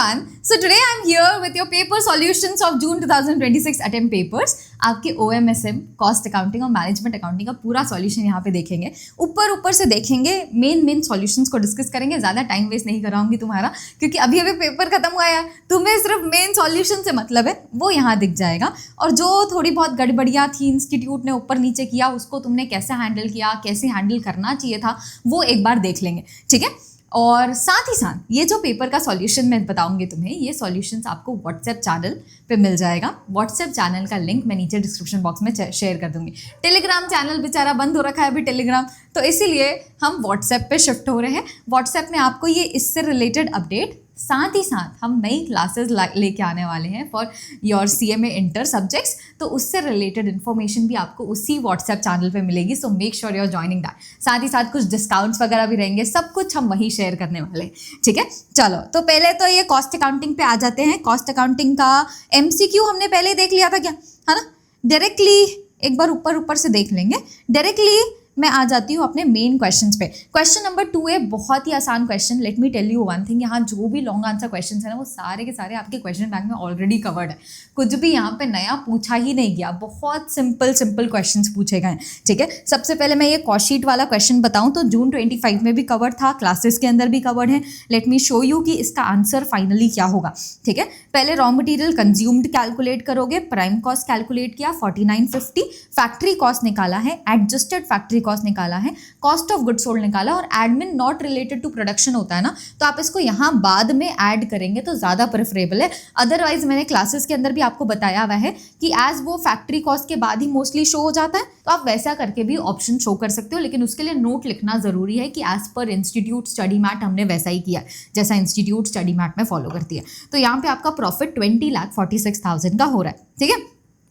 everyone. So today I'm here with your paper solutions of June 2026 attempt papers. आपके OMSM, cost accounting और management accounting का पूरा solution यहाँ पे देखेंगे. ऊपर से देखेंगे, मेन सॉल्यूशंस को डिस्कस करेंगे. ज़्यादा टाइम वेस्ट नहीं कराऊंगी तुम्हारा, क्योंकि अभी पेपर खत्म हुआ है. तुम्हें सिर्फ मेन सॉल्यूशन से मतलब है, वो यहाँ दिख जाएगा. और जो थोड़ी बहुत गड़बड़ियाँ थी इंस्टीट्यूट ने ऊपर नीचे किया, उसको तुमने कैसे हैंडल किया, कैसे हैंडल करना चाहिए था, वो एक बार देख लेंगे. ठीक है. और साथ ही साथ ये जो पेपर का सॉल्यूशन मैं बताऊंगी तुम्हें, ये सॉल्यूशंस आपको व्हाट्सएप चैनल पे मिल जाएगा. व्हाट्सएप चैनल का लिंक मैं नीचे डिस्क्रिप्शन बॉक्स में शेयर कर दूंगी. टेलीग्राम चैनल बेचारा बंद हो रखा है अभी टेलीग्राम, तो इसीलिए हम व्हाट्सएप पे शिफ्ट हो रहे हैं. व्हाट्सएप में आपको ये इससे रिलेटेड अपडेट, साथ ही साथ हम नई क्लासेस लेके आने वाले हैं for your CMA inter subjects, तो उससे रिलेटेड इन्फॉर्मेशन भी आपको उसी व्हाट्सएप चैनल पे मिलेगी. So make sure you are joining that. साथ ही साथ कुछ डिस्काउंट्स वगैरह भी रहेंगे, सब कुछ हम वहीं शेयर करने वाले हैं. ठीक है. चलो, तो पहले तो ये कॉस्ट अकाउंटिंग पे आ जाते हैं. कॉस्ट अकाउंटिंग का MCQ हमने पहले देख लिया था क्या, है ना. डायरेक्टली एक बार ऊपर से देख लेंगे. डायरेक्टली मैं आ जाती हूँ अपने मेन क्वेश्चंस पे. क्वेश्चन नंबर 2 है, बहुत ही आसान question. Let me tell you one thing, यहाँ जो भी लॉन्ग आंसर क्वेश्चंस है ना, वो सारे के सारे आपके क्वेश्चन बैंक में ऑलरेडी कवर्ड है. कुछ भी यहाँ पे नया पूछा ही नहीं गया. बहुत सिंपल क्वेश्चंस पूछे गए. ठीक है. सबसे पहले मैं ये कॉस्ट शीट वाला क्वेश्चन बताऊँ तो जून 25 में भी कवर्ड था, क्लासेस के अंदर भी कवर्ड है. लेट मी शो यू कि इसका आंसर फाइनली क्या होगा. ठीक है. पहले रॉ मटीरियल कंज्यूम्ड कैलकुलेट करोगे, प्राइम कॉस्ट कैलकुलेट किया 4950, फैक्ट्री कॉस्ट निकाला है, एडजस्टेड फैक्ट्री कॉस्ट निकाला है, कॉस्ट ऑफ गुड्स सोल्ड निकाला, और admin not related to production होता है ना, तो आप इसको यहाँ बाद में ऐड करेंगे तो ज़्यादा प्रेफरेबल है. अदरवाइज मैंने क्लासेस के अंदर भी आपको बताया हुआ है कि एज वो फैक्ट्री कॉस्ट के बाद ही मोस्टली शो हो जाता है, तो आप वैसा करके भी ऑप्शन शो कर सकते हो. लेकिन उसके लिए नोट लिखना जरूरी है कि as per institute study mat हमने वैसा ही किया जैसा इंस्टीट्यूट स्टडी मैट में फॉलो करती है. तो यहाँ पे आपका प्रॉफिट 20,46,000 का हो रहा है. ठीक है.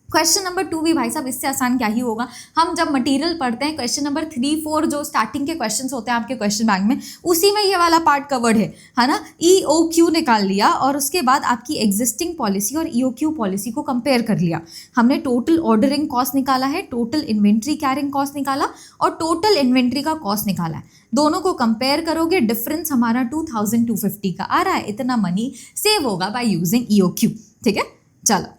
क्वेश्चन नंबर 2 भी भाई साहब इससे आसान क्या ही होगा. हम जब मटेरियल पढ़ते हैं, क्वेश्चन नंबर 3, 4 जो स्टार्टिंग के क्वेश्चंस होते हैं आपके क्वेश्चन बैंक में, उसी में ये वाला पार्ट कवर्ड है ना. EOQ निकाल लिया और उसके बाद आपकी एग्जिस्टिंग पॉलिसी और EOQ पॉलिसी को कंपेयर कर लिया. हमने टोटल ऑर्डरिंग कॉस्ट निकाला है, टोटल इन्वेंट्री कैरिंग कॉस्ट निकाला और टोटल इन्वेंट्री का कॉस्ट निकाला है. दोनों को कंपेयर करोगे, डिफरेंस हमारा 2250 का आ रहा है. इतना मनी सेव होगा बाय यूजिंग EOQ. ठीक है. चलो,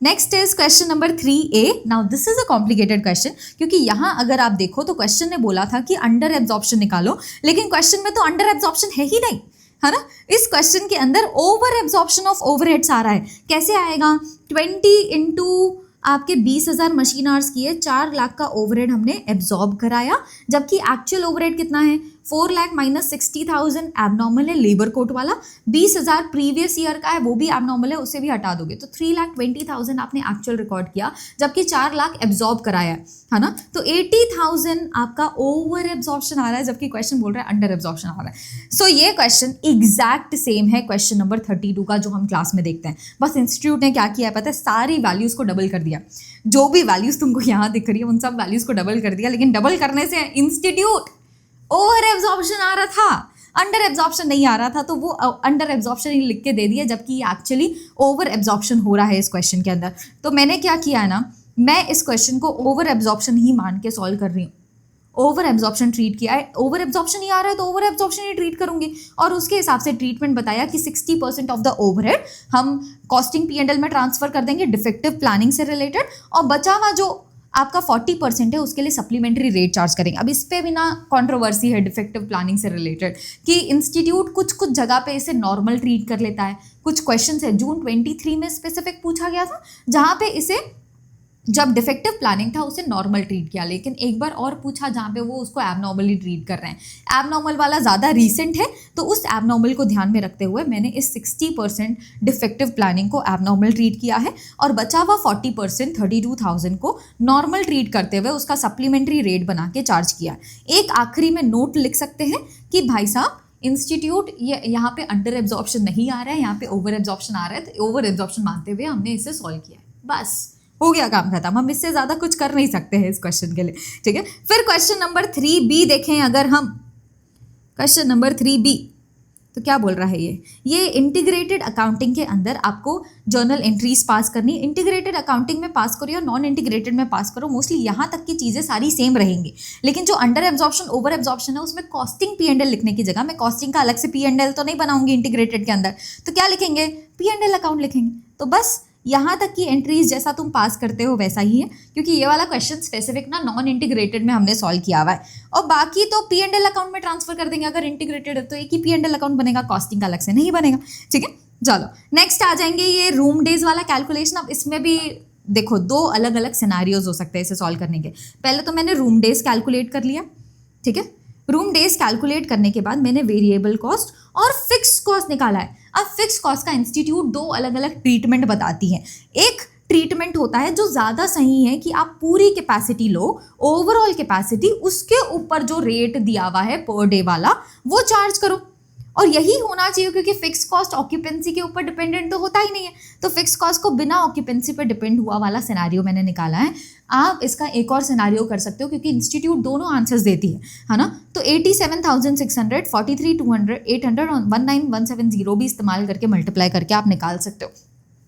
next is question number 3A. Now this is a complicated question, क्योंकि यहाँ अगर आप देखो तो क्वेश्चन ने बोला था कि अंडर एब्जॉर्प्शन निकालो, लेकिन क्वेश्चन में तो अंडर एब्जॉर्प्शन है ही नहीं, है ना. इस क्वेश्चन के अंदर ओवर एब्जॉर्प्शन ऑफ ओवरहेड्स आ रहा है. कैसे आएगा? 20 इंटू आपके 20,000 मशीन आवर्स किए, 4 लाख का ओवरहेड हमने एब्जॉर्ब कराया, जबकि एक्चुअल ओवरहेड कितना है? 4 लाख माइनस 60,000 एबनॉर्मल है लेबर कोट वाला, 20,000 प्रीवियस ईयर का है, वो भी एबनॉर्मल है, उसे भी हटा दोगे तो 3,20,000 आपने एक्चुअल रिकॉर्ड किया, जबकि 4 लाख एब्जॉर्ब कराया है ना. तो 80,000 आपका ओवर एब्जॉर्प्शन आ रहा है, जबकि क्वेश्चन बोल रहा है अंडर एब्जॉर्प्शन आ रहा है. सो ये क्वेश्चन एग्जैक्ट सेम है क्वेश्चन नंबर 32 का जो हम क्लास में देखते हैं. बस इंस्टीट्यूट ने क्या किया है पता है? सारी वैल्यूज को डबल कर दिया. जो भी वैल्यूज तुमको यहाँ दिख रही है उन सब वैल्यूज को डबल कर दिया, लेकिन डबल करने से इंस्टीट्यूट ओवर एब्जॉर्प्शन आ रहा था, अंडर एब्जॉर्प्शन नहीं आ रहा था, तो वो अंडर एब्जॉर्प्शन ही लिख के दे दिया, जबकि एक्चुअली ओवर एब्जॉर्प्शन हो रहा है इस क्वेश्चन के अंदर. तो मैंने क्या किया है ना, मैं इस क्वेश्चन को ओवर एब्जॉर्प्शन ही मान के सॉल्व कर रही हूँ. ओवर एब्जॉर्प्शन ट्रीट किया है, ओवर एब्जॉर्प्शन ही आ रहा है तो ओवर एब्जॉर्प्शन ही ट्रीट करूंगी, और उसके हिसाब से ट्रीटमेंट बताया कि 60% ऑफ द ओवरहेड हम कॉस्टिंग P&L में ट्रांसफर कर देंगे डिफेक्टिव प्लानिंग से रिलेटेड, और बचा हुआ जो आपका 40% है उसके लिए सप्लीमेंट्री रेट चार्ज करेंगे. अब इस पे भी ना कंट्रोवर्सी है डिफेक्टिव प्लानिंग से रिलेटेड कि इंस्टीट्यूट कुछ जगह पे इसे नॉर्मल ट्रीट कर लेता है. कुछ क्वेश्चन है जून 23 में स्पेसिफिक पूछा गया था, जहाँ पे इसे जब डिफेक्टिव प्लानिंग था उसे नॉर्मल ट्रीट किया, लेकिन एक बार और पूछा जहाँ पे वो उसको एबनॉर्मली ट्रीट कर रहे हैं. एबनॉर्मल वाला ज़्यादा रीसेंट है, तो उस एबनॉर्मल को ध्यान में रखते हुए मैंने इस 60% डिफेक्टिव प्लानिंग को एबनॉर्मल ट्रीट किया है, और बचा हुआ 40% 32,000 को नॉर्मल ट्रीट करते हुए उसका सप्लीमेंट्री रेट बना के चार्ज किया. एक आखिरी में नोट लिख सकते हैं कि भाई साहब इंस्टीट्यूट ये यहाँ पे अंडर एब्जॉर्प्शन नहीं आ रहा है, यहाँ पे ओवर एब्जॉर्प्शन आ रहा है, तो ओवर एब्जॉर्प्शन मानते हुए हमने इसे सॉल्व किया है. बस हो गया काम खत्म. हम इससे ज़्यादा कुछ कर नहीं सकते हैं इस क्वेश्चन के लिए. ठीक है. फिर क्वेश्चन नंबर 3B देखें. अगर हम क्वेश्चन नंबर 3B तो क्या बोल रहा है ये इंटीग्रेटेड अकाउंटिंग के अंदर आपको जर्नल एंट्रीज पास करनी। इंटीग्रेटेड अकाउंटिंग में पास करो या नॉन इंटीग्रेटेड में पास करो, मोस्टली यहाँ तक की चीज़ें सारी सेम रहेंगी, लेकिन जो अंडर एब्जॉर्प्शन ओवर एब्जॉर्प्शन है उसमें कॉस्टिंग P&L लिखने की जगह मैं कॉस्टिंग का अलग से P&L तो नहीं बनाऊंगी इंटीग्रेटेड के अंदर, तो क्या लिखेंगे P&L अकाउंट लिखेंगे। तो बस यहाँ तक की एंट्रीज जैसा तुम पास करते हो वैसा ही है, क्योंकि ये वाला क्वेश्चन स्पेसिफिक ना नॉन इंटीग्रेटेड में हमने सॉल्व किया हुआ है, और बाकी तो P&L अकाउंट में ट्रांसफर कर देंगे। अगर इंटीग्रेटेड है तो एक ही P&L अकाउंट बनेगा, कॉस्टिंग का अलग से नहीं बनेगा। ठीक है, चलो नेक्स्ट आ जाएंगे ये रूम डेज वाला कैलकुलेशन। अब इसमें भी देखो दो अलग अलग सिनारियोज हो सकते हैं इसे सॉल्व करने के। पहले तो मैंने रूम डेज कैलकुलेट कर लिया, ठीक है। रूम डेज कैलकुलेट करने के बाद मैंने वेरिएबल कॉस्ट और फिक्स कॉस्ट निकाला है। अब फिक्स कॉस्ट का इंस्टीट्यूट दो अलग अलग ट्रीटमेंट बताती है। एक ट्रीटमेंट होता है जो ज़्यादा सही है कि आप पूरी कैपेसिटी लो, ओवरऑल कैपेसिटी, उसके ऊपर जो रेट दिया हुआ है पर डे वाला वो चार्ज करो, और यही होना चाहिए क्योंकि फिक्स कॉस्ट ऑक्यूपेंसी के ऊपर डिपेंडेंट तो होता ही नहीं है। तो फिक्स कॉस्ट को बिना ऑक्यूपेंसी पर डिपेंड हुआ वाला सिनारियो मैंने निकाला है। आप इसका एक और सिनारियो कर सकते हो क्योंकि इंस्टीट्यूट दोनों आंसर्स देती है ना। तो 87,600, 43,200, 800 और 19,170 भी इस्तेमाल करके मल्टीप्लाई करके आप निकाल सकते हो।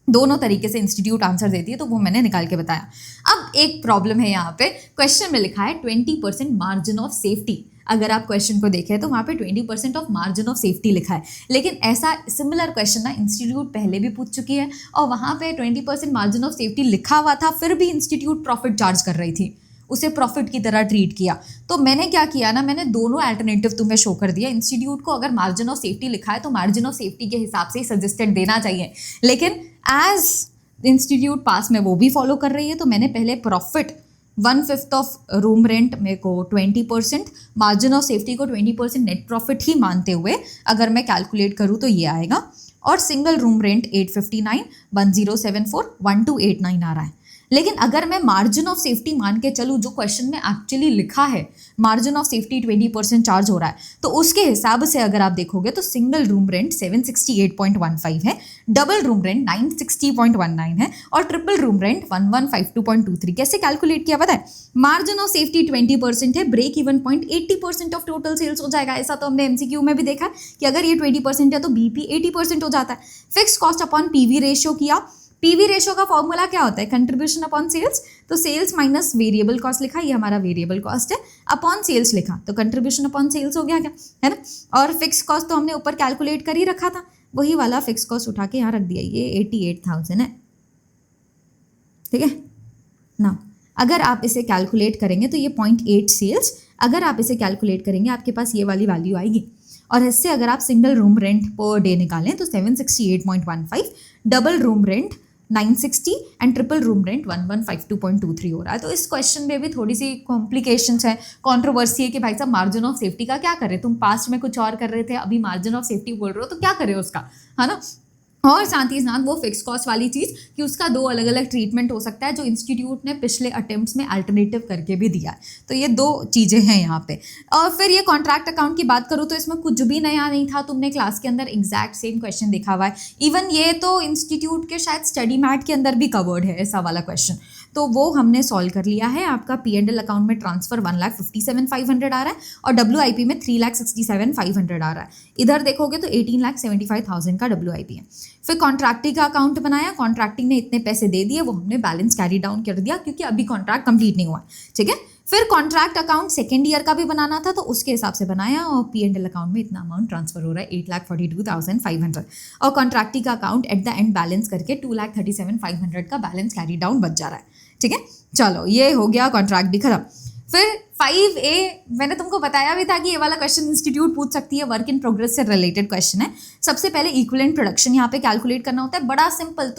दोनों तरीके से इंस्टीट्यूट आंसर देती है, तो वो मैंने निकाल के बताया। अब एक प्रॉब्लम है यहाँ पे, क्वेश्चन में लिखा है 20% मार्जिन ऑफ सेफ्टी। अगर आप क्वेश्चन को देखें तो वहाँ पे 20% ऑफ मार्जिन ऑफ सेफ्टी लिखा है, लेकिन ऐसा सिमिलर क्वेश्चन ना इंस्टीट्यूट पहले भी पूछ चुकी है और वहाँ पे 20% मार्जिन ऑफ सेफ्टी लिखा हुआ था, फिर भी इंस्टीट्यूट प्रॉफिट चार्ज कर रही थी, उसे प्रॉफिट की तरह ट्रीट किया। तो मैंने क्या किया ना, मैंने दोनों अल्टरनेटिव तुम्हें शो कर दिया। इंस्टीट्यूट को अगर मार्जिन ऑफ सेफ्टी लिखा है तो मार्जिन ऑफ सेफ्टी के हिसाब से ही सजेस्टेड देना चाहिए, लेकिन एज इंस्टीट्यूट पास में वो भी फॉलो कर रही है, तो मैंने पहले प्रॉफिट 1/5 ऑफ रूम रेंट मेरे को 20%, मार्जिन ऑफ सेफ्टी को 20% नेट प्रॉफिट ही मानते हुए अगर मैं कैलकुलेट करूँ तो ये आएगा। और सिंगल रूम रेंट 859, 1074, 1289 आ रहा है। लेकिन अगर मैं मार्जिन ऑफ सेफ्टी मान के चलूँ, जो क्वेश्चन में एक्चुअली लिखा है मार्जिन ऑफ सेफ्टी 20% चार्ज हो रहा है, तो उसके हिसाब से अगर आप देखोगे तो सिंगल रूम रेंट 768.15 है, डबल रूम रेंट 960.19 है और ट्रिपल रूम रेंट 1152.23। कैसे कैलकुलेट किया पता है? मार्जिन ऑफ सेफ्टी 20% है, break even point 80% of total sales हो जाएगा। ऐसा तो हमने MCQ में भी देखा कि अगर ये 20% है तो BP 80% हो जाता है। Fix cost upon PV ratio किया। PV रेशियो का फॉर्मूला क्या होता है? Contribution upon sales. तो सेल्स माइनस वेरिएबल कॉस्ट लिखा, ये हमारा वेरिएबल कॉस्ट है, अपॉन सेल्स लिखा, तो कंट्रीब्यूशन अपॉन सेल्स हो गया क्या, है ना। और फिक्स कॉस्ट तो हमने ऊपर कैलकुलेट कर ही रखा था, वही वाला फिक्स कॉस्ट उठा के यहाँ रख दिया, ये 88,000 है। ठीक है ना। अगर आप इसे कैलकुलेट करेंगे तो ये 0.8 सेल्स, अगर आप इसे कैलकुलेट करेंगे आपके पास ये वाली वैल्यू आएगी। और इससे अगर आप single room rent per day निकालें तो 768.15, double room rent 960 and triple room rent 1152.23 हो रहा है। तो इस क्वेश्चन में भी थोड़ी सी कॉम्प्लिकेशंस है, कंट्रोवर्सी है कि भाई साहब मार्जिन ऑफ सेफ्टी का क्या करें, तुम पास्ट में कुछ और कर रहे थे, अभी मार्जिन ऑफ सेफ्टी बोल रहे हो, तो क्या करें उसका, है ना। और साथ ही साथ वो फिक्स कॉस्ट वाली चीज़ कि उसका दो अलग अलग ट्रीटमेंट हो सकता है, जो इंस्टीट्यूट ने पिछले अटेम्प्ट्स में अल्टरनेटिव करके भी दिया है। तो ये दो चीज़ें हैं यहाँ पे। और फिर ये कॉन्ट्रैक्ट अकाउंट की बात करूँ तो इसमें कुछ भी नया नहीं था, तुमने क्लास के अंदर एग्जैक्ट सेम क्वेश्चन देखा हुआ है। इवन ये तो इंस्टीट्यूट के शायद स्टडी मैट के अंदर भी कवर्ड है ऐसा वाला क्वेश्चन, तो वो हमने सॉल्व कर लिया है। आपका P&L अकाउंट में ट्रांसफर 1,57,500 आ रहा है और WIP में 3,67,500 आ रहा है। इधर देखोगे तो 18,75,000 का WIP है। फिर कॉन्ट्रैक्टिंग का अकाउंट बनाया, कॉन्ट्रैक्टिंग ने इतने पैसे दे दिए, वो हमने बैलेंस कैरी डाउन कर दिया क्योंकि अभी कॉन्ट्रैक्ट कंप्लीट नहीं हुआ। ठीक है, फिर कॉन्ट्रैक्ट अकाउंट सेकेंड ईयर का भी बनाना था तो उसके हिसाब से बनाया और P&L अकाउंट में इतना अमाउंट ट्रांसफर हो रहा है 8,42,500 और कॉन्ट्रैक्टिंग का account at the end balance करके 2,37,500 का बैलेंस कैरी डाउन बच जा रहा है। ठीक है, चलो ये हो गया, कॉन्ट्रैक्ट भी खत्म। फिर 5A मैंने तुमको बताया भी था कि ये वाला क्वेश्चन इंस्टीट्यूट पूछ सकती है, वर्क इन प्रोग्रेस से रिलेटेड क्वेश्चन है। सबसे पहले इक्विवेलेंट प्रोडक्शन यहाँ पे कैलकुलेट करना होता है, बड़ा सिंपल।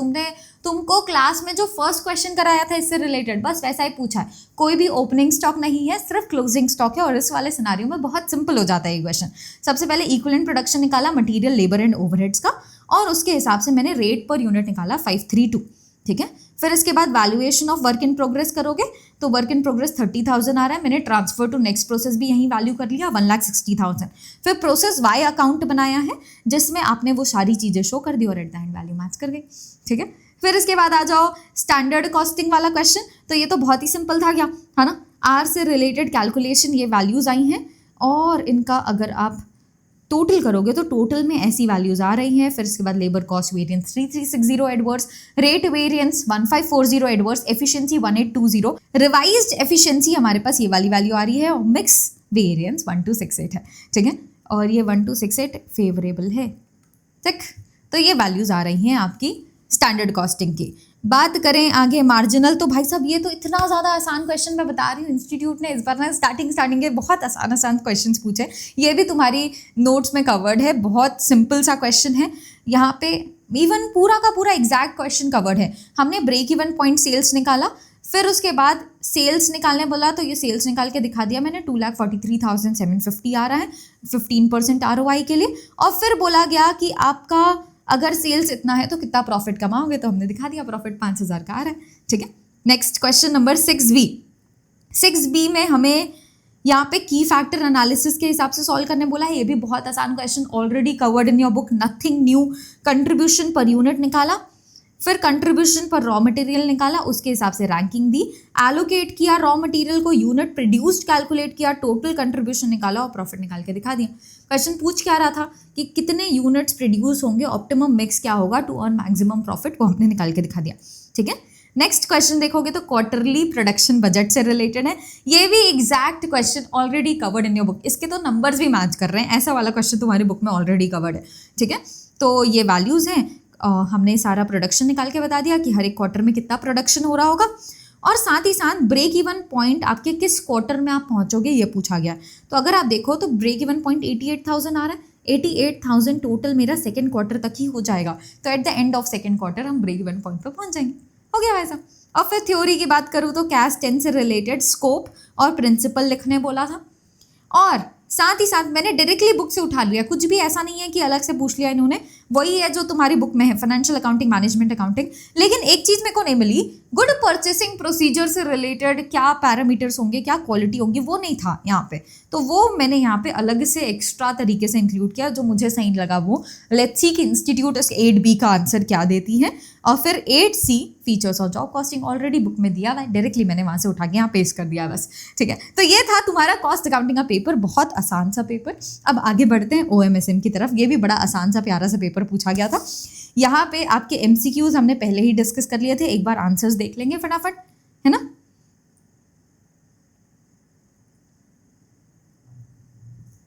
तुमको क्लास में जो फर्स्ट क्वेश्चन कराया था इससे रिलेटेड बस वैसा ही पूछा है, कोई भी ओपनिंग स्टॉक नहीं है, सिर्फ क्लोजिंग स्टॉक है और इस वाले सिनारियो में बहुत सिंपल हो जाता है ये क्वेश्चन। सबसे पहले इक्विवेलेंट प्रोडक्शन निकाला मटीरियल, लेबर एंड ओवरहेड्स का, और उसके हिसाब से मैंने रेट पर यूनिट निकाला 532। ठीक है, फिर इसके बाद valuation of work in progress करोगे तो वर्क इन प्रोग्रेस 30,000 आ रहा है, मैंने ट्रांसफर टू नेक्स्ट प्रोसेस भी यही वैल्यू कर लिया 1,60,000। फिर प्रोसेस वाई अकाउंट बनाया है जिसमें आपने वो सारी चीज़ें शो कर दी और at the end value match कर गई। ठीक है, फिर इसके बाद आ जाओ स्टैंडर्ड कॉस्टिंग वाला क्वेश्चन, तो ये तो बहुत ही सिंपल था क्या, है ना। आर से रिलेटेड कैलकुलेशन, ये वैल्यूज आई हैं और इनका अगर आप टोटल करोगे तो टोटल में ऐसी वैल्यूज आ रही हैं। फिर इसके बाद labour cost variance 3360 adverse, rate variance 1540 adverse, efficiency 1820, revised efficiency हमारे पास ये वाली वैल्यू आ रही है और मिक्स वेरिएंस 1268 है, ठीक है, और ये 1268 फेवरेबल है, ठीक। तो ये वैल्यूज आ रही हैं आपकी स्टैंडर्ड कॉस्टिंग की। बात करें आगे मार्जिनल, तो भाई साहब ये तो इतना ज़्यादा आसान क्वेश्चन मैं बता रही हूँ, इंस्टीट्यूट ने इस बार ना स्टार्टिंग के बहुत आसान क्वेश्चंस पूछे। ये भी तुम्हारी नोट्स में कवर्ड है, बहुत सिंपल सा क्वेश्चन है। यहाँ पे इवन पूरा का पूरा एग्जैक्ट क्वेश्चन कवर्ड है। हमने ब्रेक इवन पॉइंट सेल्स निकाला, फिर उसके बाद सेल्स निकालने बोला तो ये सेल्स निकाल के दिखा दिया मैंने, 2,43,750 आ रहा है 15% ROI के लिए। और फिर बोला गया कि आपका अगर सेल्स इतना है तो कितना प्रॉफिट कमाओगे, तो हमने दिखा दिया प्रॉफिट 5,000 का आ रहा है, ठीक है। नेक्स्ट क्वेश्चन नंबर 6B में हमें यहाँ पे की फैक्टर एनालिसिस के हिसाब से सॉल्व करने बोला है। ये भी बहुत आसान question, already covered in your book, nothing new. Contribution per unit निकाला, फिर कंट्रीब्यूशन पर रॉ मटेरियल निकाला, उसके हिसाब से रैंकिंग दी, एलोकेट किया रॉ मटेरियल को, यूनिट प्रोड्यूस्ड कैलकुलेट किया, टोटल कंट्रीब्यूशन निकाला और प्रॉफिट निकाल के दिखा दिया। क्वेश्चन पूछ क्या रहा था कि कितने यूनिट्स प्रोड्यूस होंगे, ऑप्टिमम मिक्स क्या होगा टू अर्न मैक्सिमम प्रॉफिट, वो हमने निकाल के दिखा दिया, ठीक है। नेक्स्ट क्वेश्चन देखोगे तो क्वार्टरली प्रोडक्शन बजट से रिलेटेड है। ये भी exact question already covered in your book, इसके तो नंबर्स भी मैच कर रहे हैं, ऐसा वाला क्वेश्चन तुम्हारी बुक में ऑलरेडी कवर्ड है, ठीक है। तो ये वैल्यूज़ हैं, हमने सारा प्रोडक्शन निकाल के बता दिया कि हर एक क्वार्टर में कितना प्रोडक्शन हो रहा होगा, और साथ ही साथ ब्रेक इवन पॉइंट आपके किस क्वार्टर में आप पहुंचोगे ये पूछा गया। तो अगर आप देखो तो ब्रेक इवन पॉइंट 88,000 आ रहा है, 88,000 टोटल मेरा सेकंड क्वार्टर तक ही हो जाएगा। तो at the end of second quarter हम ब्रेक इवन पॉइंट पर पहुंच जाएंगे, हो गया वैसा। और फिर थ्योरी की बात करूँ तो कैश 10 से रिलेटेड स्कोप और प्रिंसिपल लिखने बोला था, और साथ ही साथ मैंने डायरेक्टली बुक से उठा लिया, कुछ भी ऐसा नहीं है कि अलग से पूछ लिया इन्होंने, वही है जो तुम्हारी बुक में है, फाइनेंशियल अकाउंटिंग, मैनेजमेंट अकाउंटिंग। लेकिन एक चीज मेरे को नहीं मिली, गुड परचेसिंग प्रोसीजर से रिलेटेड क्या पैरामीटर्स होंगे, क्या क्वालिटी होंगी, वो नहीं था यहाँ पे। तो वो मैंने यहाँ पे अलग से एक्स्ट्रा तरीके से इंक्लूड किया, जो मुझे सही लगा वो। लेट्स सी कि इंस्टीट्यूट 8B का आंसर क्या देती है, और फिर 8C फीचर्स और जॉब कॉस्टिंग ऑलरेडी बुक में दिया हुआ है, डायरेक्टली मैंने वहाँ से उठा के यहाँ पेस्ट कर दिया बस, ठीक है। तो ये था तुम्हारा कॉस्ट अकाउंटिंग का पेपर, बहुत आसान सा पेपर। अब आगे बढ़ते हैं OMSM की तरफ। ये भी बड़ा आसान सा प्यारा सा पेपर पूछा गया था। यहाँ पे आपके MCQs हमने पहले ही डिस्कस कर लिए थे, एक बार आंसर्स देख लेंगे फटाफट, है ना।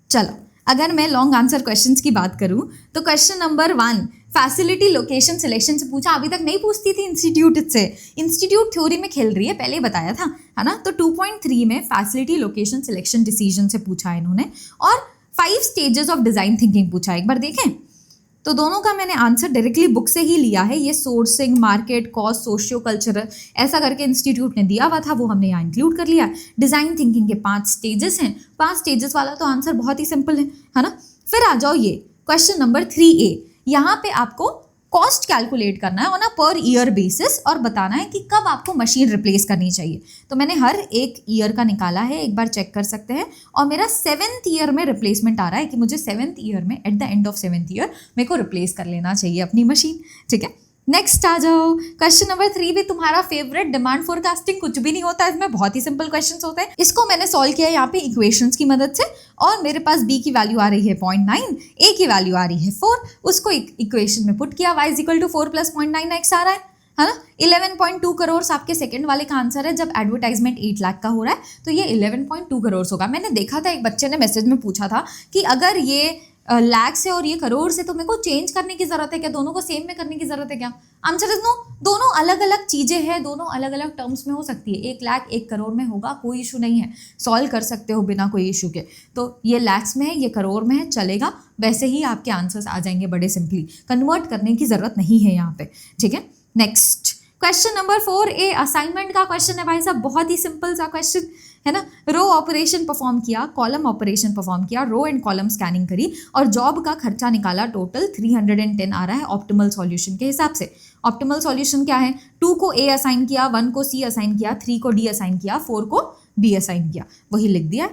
चलो, अगर मैं लॉन्ग आंसर क्वेश्चंस की बात करूं तो question number 1 facility location selection से पूछा। अभी तक नहीं पूछती थी इंस्टीट्यूट से, इंस्टीट्यूट थ्योरी में खेल रही है, पहले ही बताया था, है ना। तो 2.3 में फैसिलिटी लोकेशन सिलेक्शन डिसीजन से पूछा है इन्होंने, और 5 स्टेजेस ऑफ डिजाइन थिंकिंग पूछा है। एक बार देखें तो दोनों का मैंने आंसर डायरेक्टली बुक से ही लिया है। ये sourcing, market, cost, socio cultural, ऐसा करके इंस्टीट्यूट ने दिया हुआ था, वो हमने यहाँ इंक्लूड कर लिया। डिजाइन थिंकिंग के 5 स्टेजेस हैं, 5 स्टेजेस वाला तो आंसर बहुत ही सिंपल है ना। फिर आ जाओ ये क्वेश्चन नंबर 3A, यहाँ पे आपको कॉस्ट कैलकुलेट करना है on a per year basis, और बताना है कि कब आपको मशीन रिप्लेस करनी चाहिए। तो मैंने हर एक ईयर का निकाला है, एक बार चेक कर सकते हैं, और मेरा 7th ईयर में रिप्लेसमेंट आ रहा है कि मुझे 7th ईयर में, at the end of 7th year मेरे को रिप्लेस कर लेना चाहिए अपनी मशीन, ठीक है। नेक्स्ट आ जाओ क्वेश्चन नंबर 3 भी तुम्हारा फेवरेट, डिमांड फोरकास्टिंग। कुछ भी नहीं होता है इसमें, बहुत ही सिंपल क्वेश्चंस होते हैं। इसको मैंने सॉल्व किया यहाँ पे इक्वेशंस की मदद से, और मेरे पास B की वैल्यू आ रही है 0.9, A की वैल्यू आ रही है 4, उसको इक्वेशन में पुट किया, y = 4 + 0.9x आ रहा है ना। 11.2 करोड़ आपके सेकंड वाले का आंसर है। जब एडवर्टाइजमेंट 8 लाख का हो रहा है तो ये 11.2 करोड़ होगा। मैंने देखा था एक बच्चे ने मैसेज में पूछा था कि अगर ये लाख से और ये करोड़ से, तो मेरे को चेंज करने की जरूरत है क्या, दोनों को सेम में करने की जरूरत है क्या। आंसर इज नो, दोनों अलग अलग चीजें हैं, दोनों अलग अलग टर्म्स में हो सकती है। 1 लाख 1 करोड़ में होगा, कोई इशू नहीं है, सॉल्व कर सकते हो बिना कोई इशू के। तो ये लैक्स में है, ये करोड़ में है, चलेगा, वैसे ही आपके आंसर्स आ जाएंगे बड़े सिंपली, कन्वर्ट करने की जरूरत नहीं है यहाँ पे, ठीक है। Next question number 4A assignment का क्वेश्चन है भाई साहब, बहुत ही सिंपल सा क्वेश्चन है ना। रो ऑपरेशन परफॉर्म किया, कॉलम ऑपरेशन परफॉर्म किया, रो एंड कॉलम स्कैनिंग करी, और जॉब का खर्चा निकाला, टोटल 310 आ रहा है ऑप्टिमल सॉल्यूशन के हिसाब से। ऑप्टिमल सॉल्यूशन क्या है, 2 को A असाइन किया, 1 को C असाइन किया, 3 को D असाइन किया, 4 को B असाइन किया, वही लिख दिया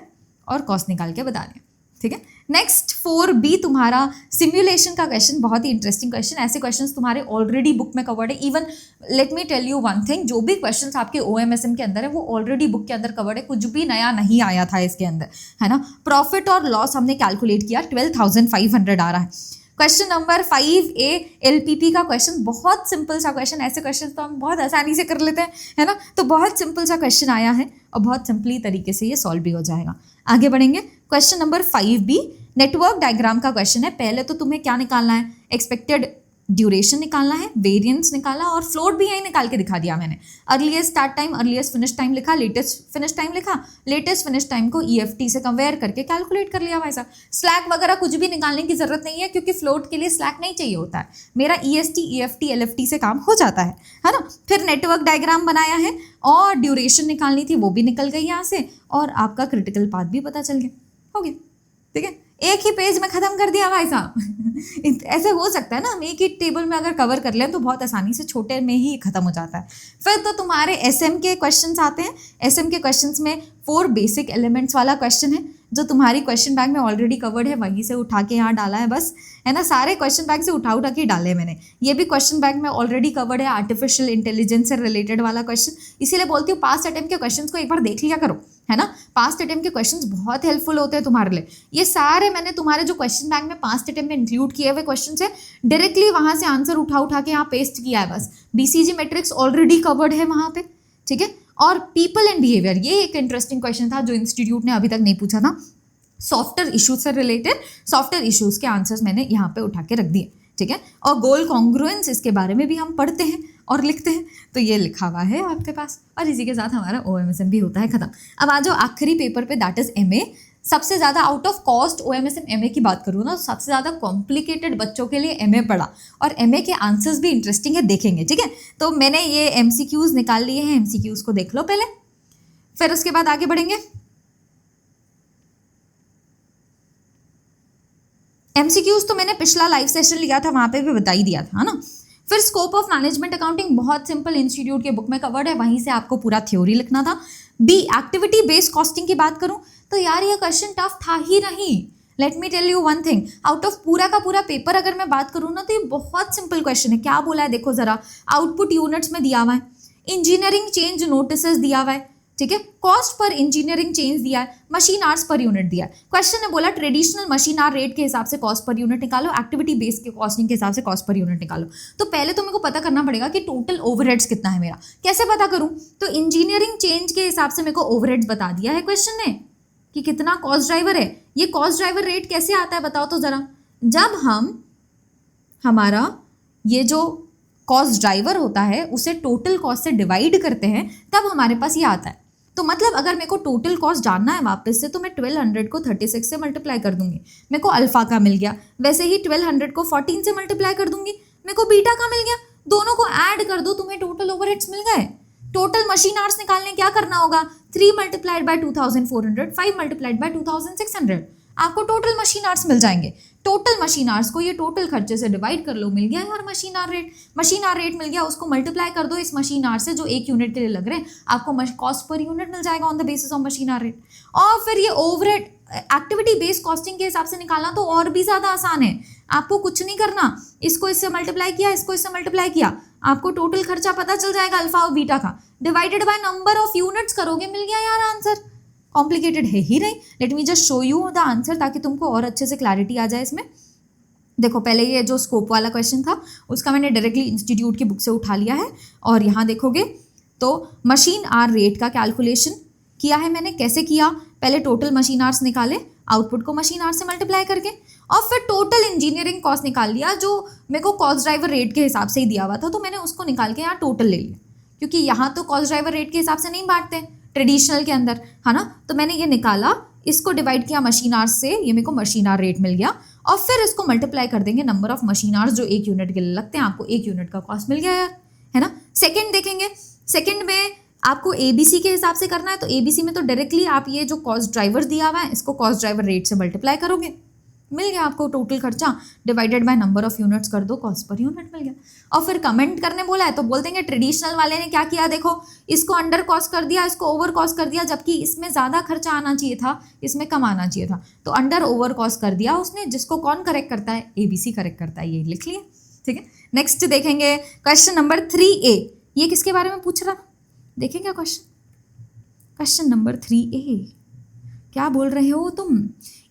और कॉस्ट निकाल के बता दिया, ठीक है। नेक्स्ट 4B तुम्हारा सिम्युलेशन का क्वेश्चन, बहुत ही इंटरेस्टिंग क्वेश्चन। ऐसे क्वेश्चंस तुम्हारे ऑलरेडी बुक में कवर्ड है। Even let me tell you one thing, जो भी क्वेश्चंस आपके OMSM के अंदर है वो ऑलरेडी बुक के अंदर कवर्ड है, कुछ भी नया नहीं आया था इसके अंदर, है ना। प्रॉफिट और लॉस हमने कैलकुलेट किया, 12,500 आ रहा है। क्वेश्चन नंबर 5A LPP का क्वेश्चन, बहुत सिंपल सा क्वेश्चन। ऐसे क्वेश्चन तो हम बहुत आसानी से कर लेते हैं, है ना। तो बहुत सिंपल सा क्वेश्चन आया है और बहुत सिंपली तरीके से ये सॉल्व भी हो जाएगा। आगे बढ़ेंगे। Question number 5B network diagram का क्वेश्चन है। पहले तो तुम्हें क्या निकालना है, एक्सपेक्टेड ड्यूरेशन निकालना है, वेरिएंस निकाला और फ्लोट भी यही निकाल के दिखा दिया मैंने। Earliest start time, earliest finish time लिखा, लेटेस्ट फिनिश टाइम लिखा, लेटेस्ट फिनिश टाइम को EFT से कंपेयर करके कैलकुलेट कर लिया भाई साहब। स्लैक वगैरह कुछ भी निकालने की जरूरत नहीं है, क्योंकि फ्लोट के लिए स्लैक नहीं चाहिए होता है। मेरा EST EFT LFT से काम हो जाता है ना। फिर नेटवर्क डायग्राम बनाया है और ड्यूरेशन निकालनी थी, वो भी निकल गई यहाँ से, और आपका क्रिटिकल पाथ भी पता चल गया, हो गया, ठीक है। एक ही पेज में खत्म कर दिया भाई साहब। ऐसे हो सकता है ना, हम एक ही टेबल में अगर कवर कर लें तो बहुत आसानी से छोटे में ही खत्म हो जाता है। फिर तो तुम्हारे SM के क्वेश्चंस आते हैं। SM के क्वेश्चंस में 4 बेसिक एलिमेंट्स वाला क्वेश्चन है, जो तुम्हारी क्वेश्चन बैंक में ऑलरेडी कवर्ड है, वहीं से उठा के यहाँ डाला है बस, है ना। सारे क्वेश्चन बैंक से उठा के डाले हैं मैंने। ये भी क्वेश्चन बैंक में ऑलरेडी कवर्ड है, आर्टिफिशियल इंटेलिजेंस से रिलेटेड वाला क्वेश्चन। इसीलिए बोलती हूँ पास्ट अटेम्प्ट के क्वेश्चंस को एक बार देख लिया करो, है ना। पास्ट अटेम्प्ट के क्वेश्चंस बहुत हेल्पफुल होते हैं तुम्हारे लिए। ये सारे मैंने तुम्हारे जो क्वेश्चन बैंक में पास्ट अटेम्प्ट में इंक्लूड किए हुए क्वेश्चन है, डायरेक्टली वहां से आंसर उठा के यहाँ पेस्ट किया है बस। BCG मैट्रिक्स ऑलरेडी कवर्ड है वहां पे, ठीक है। और पीपल एंड बिहेवियर, ये एक इंटरेस्टिंग क्वेश्चन था जो इंस्टीट्यूट ने अभी तक नहीं पूछा था। सॉफ्टवेयर इश्यूज से रिलेटेड सॉफ्टवेयर इश्यूज के आंसर्स मैंने यहाँ पे उठा के रख दिए, ठीक है। और गोल कॉन्ग्रुएंस, इसके बारे में भी हम पढ़ते हैं और लिखते हैं, तो ये लिखा हुआ है आपके पास। और इसी के साथ हमारा OMSM भी होता है खत्म। अब आ जाओ आखिरी पेपर पे, दैट इज MA। सबसे ज़्यादा out of cost OMSM MA की बात करूँ ना, तो सबसे ज़्यादा कॉम्प्लिकेटेड बच्चों के लिए MA पढ़ा, और MA के आंसर्स भी इंटरेस्टिंग है, देखेंगे, ठीक है। तो मैंने ये MCQs निकाल लिए हैं, MCQs को देख लो पहले, फिर उसके बाद आगे बढ़ेंगे। MCQs तो मैंने पिछला लाइव सेशन लिया था, वहां पे भी बता ही दिया था, है ना। फिर स्कोप ऑफ मैनेजमेंट अकाउंटिंग, बहुत सिंपल, इंस्टीट्यूट के बुक में कवर्ड है, वहीं से आपको पूरा थ्योरी लिखना था। B एक्टिविटी बेस्ड कॉस्टिंग की बात करूं तो यार ये क्वेश्चन टफ था ही नहीं। Late me tell you one thing, out of पूरा का पूरा पेपर अगर मैं बात करूं ना, तो ये बहुत सिंपल क्वेश्चन है। क्या बोला है देखो जरा, आउटपुट यूनिट्स में दिया हुआ है, इंजीनियरिंग चेंज नोटिस दिया हुआ है, ठीक है, कॉस्ट पर इंजीनियरिंग चेंज दिया है, मशीन आवर्स पर यूनिट दिया है। क्वेश्चन ने बोला ट्रेडिशनल मशीन आवर रेट के हिसाब से कॉस्ट पर यूनिट निकालो, एक्टिविटी बेस्ड के कॉस्टिंग के हिसाब से कॉस्ट पर यूनिट निकालो। तो पहले तो मेरे को पता करना पड़ेगा कि टोटल ओवरहेड्स कितना है मेरा। कैसे पता करूं, तो इंजीनियरिंग चेंज के हिसाब से मेरे को ओवरहेड्स बता दिया है क्वेश्चन ने कि कितना कॉस्ट ड्राइवर है। ये कॉस्ट ड्राइवर रेट कैसे आता है बताओ तो जरा। जब हम हमारा ये जो कॉस्ट ड्राइवर होता है उसे टोटल कॉस्ट से डिवाइड करते हैं, तब हमारे पास ये आता है। तो मतलब अगर मेरे को टोटल कॉस्ट जानना है वापस से, तो मैं 1200 को 36 से मल्टीप्लाई कर दूंगी, मेरे को अल्फा का मिल गया। वैसे ही 1200 को 14 से मल्टीप्लाई कर दूंगी, मेरे को बीटा का मिल गया। दोनों को ऐड कर दो, तुम्हें टोटल ओवरहेड्स मिल गए। टोटल मशीन आवर्स निकालने क्या करना होगा, 3 मल्टीप्लाइड बाय 2400, 5 मल्टीप्लाइड बाय 2600, आपको टोटल मशीन आवर्स मिल जाएंगे। टोटल मशीन आवर्स को ये टोटल खर्चे से डिवाइड कर लो, मिल गया यार machine hour rate. Machine hour rate मिल गया, उसको मल्टीप्लाई कर दो इस मशीन आवर से जो एक यूनिट के लिए लग रहे हैं, आपको कॉस्ट पर यूनिट मिल जाएगा on the basis of machine hour rate. और फिर ये ओवरहेड एक्टिविटी बेस्ड कॉस्टिंग के हिसाब से निकालना तो और भी ज़्यादा आसान है। आपको कुछ नहीं करना, इसको इससे मल्टीप्लाई किया, इसको इससे मल्टीप्लाई किया, आपको टोटल खर्चा पता चल जाएगा अल्फा और बीटा का, divided by number of units करोगे, मिल गया यार आंसर। कॉम्प्लिकेटेड है ही नहीं। Late me just show you the answer ताकि तुमको और अच्छे से क्लैरिटी आ जाए इसमें। देखो पहले ये जो स्कोप वाला क्वेश्चन था उसका मैंने डायरेक्टली इंस्टीट्यूट की बुक से उठा लिया है, और यहाँ देखोगे तो मशीन आवर रेट का कैलकुलेशन किया है मैंने। कैसे किया, पहले टोटल मशीन आवर्स निकाले, आउटपुट को मशीन आवर्स से मल्टीप्लाई करके, और फिर टोटल इंजीनियरिंग कॉस्ट निकाल लिया जो मेरे को कॉस्ट ड्राइवर रेट के हिसाब से ही दिया हुआ था, तो मैंने उसको निकाल के यहाँ टोटल ले लिया, क्योंकि यहाँ तो कॉस्ट ड्राइवर रेट के हिसाब से नहीं बांटते ट्रेडिशनल के अंदर, है ना। तो मैंने ये निकाला, इसको डिवाइड किया मशीन आवर्स से, ये मेरे को मशीन आवर रेट मिल गया, और फिर इसको मल्टीप्लाई कर देंगे नंबर ऑफ मशीन आवर्स जो एक यूनिट के लिए लगते हैं, आपको एक यूनिट का कॉस्ट मिल गया यार, है ना। सेकंड देखेंगे, सेकंड में आपको ABC के हिसाब से करना है, तो ABC में तो डायरेक्टली आप ये जो कॉस्ट ड्राइवर दिया हुआ है इसको कॉस्ट ड्राइवर रेट से मल्टीप्लाई करोगे, मिल गया आपको टोटल खर्चा divided by number of units कर दो, कॉस्ट पर यूनिट मिल गया। और फिर कमेंट करने बोला है तो बोल देंगे ट्रेडिशनल वाले ने क्या किया, देखो इसको अंडर कॉस्ट कर दिया, इसको ओवर कॉस्ट कर दिया, जबकि इसमें ज़्यादा खर्चा आना चाहिए था, इसमें कम आना चाहिए था, तो अंडर ओवर कॉस्ट कर दिया उसने, जिसको कौन करेक्ट करता है, ABC करेक्ट करता है, ये लिख लिया। ठीक है, नेक्स्ट देखेंगे क्वेश्चन नंबर 3A। ये किसके बारे में पूछ रहा, देखेंगे क्वेश्चन नंबर 3A। क्या बोल रहे हो तुम,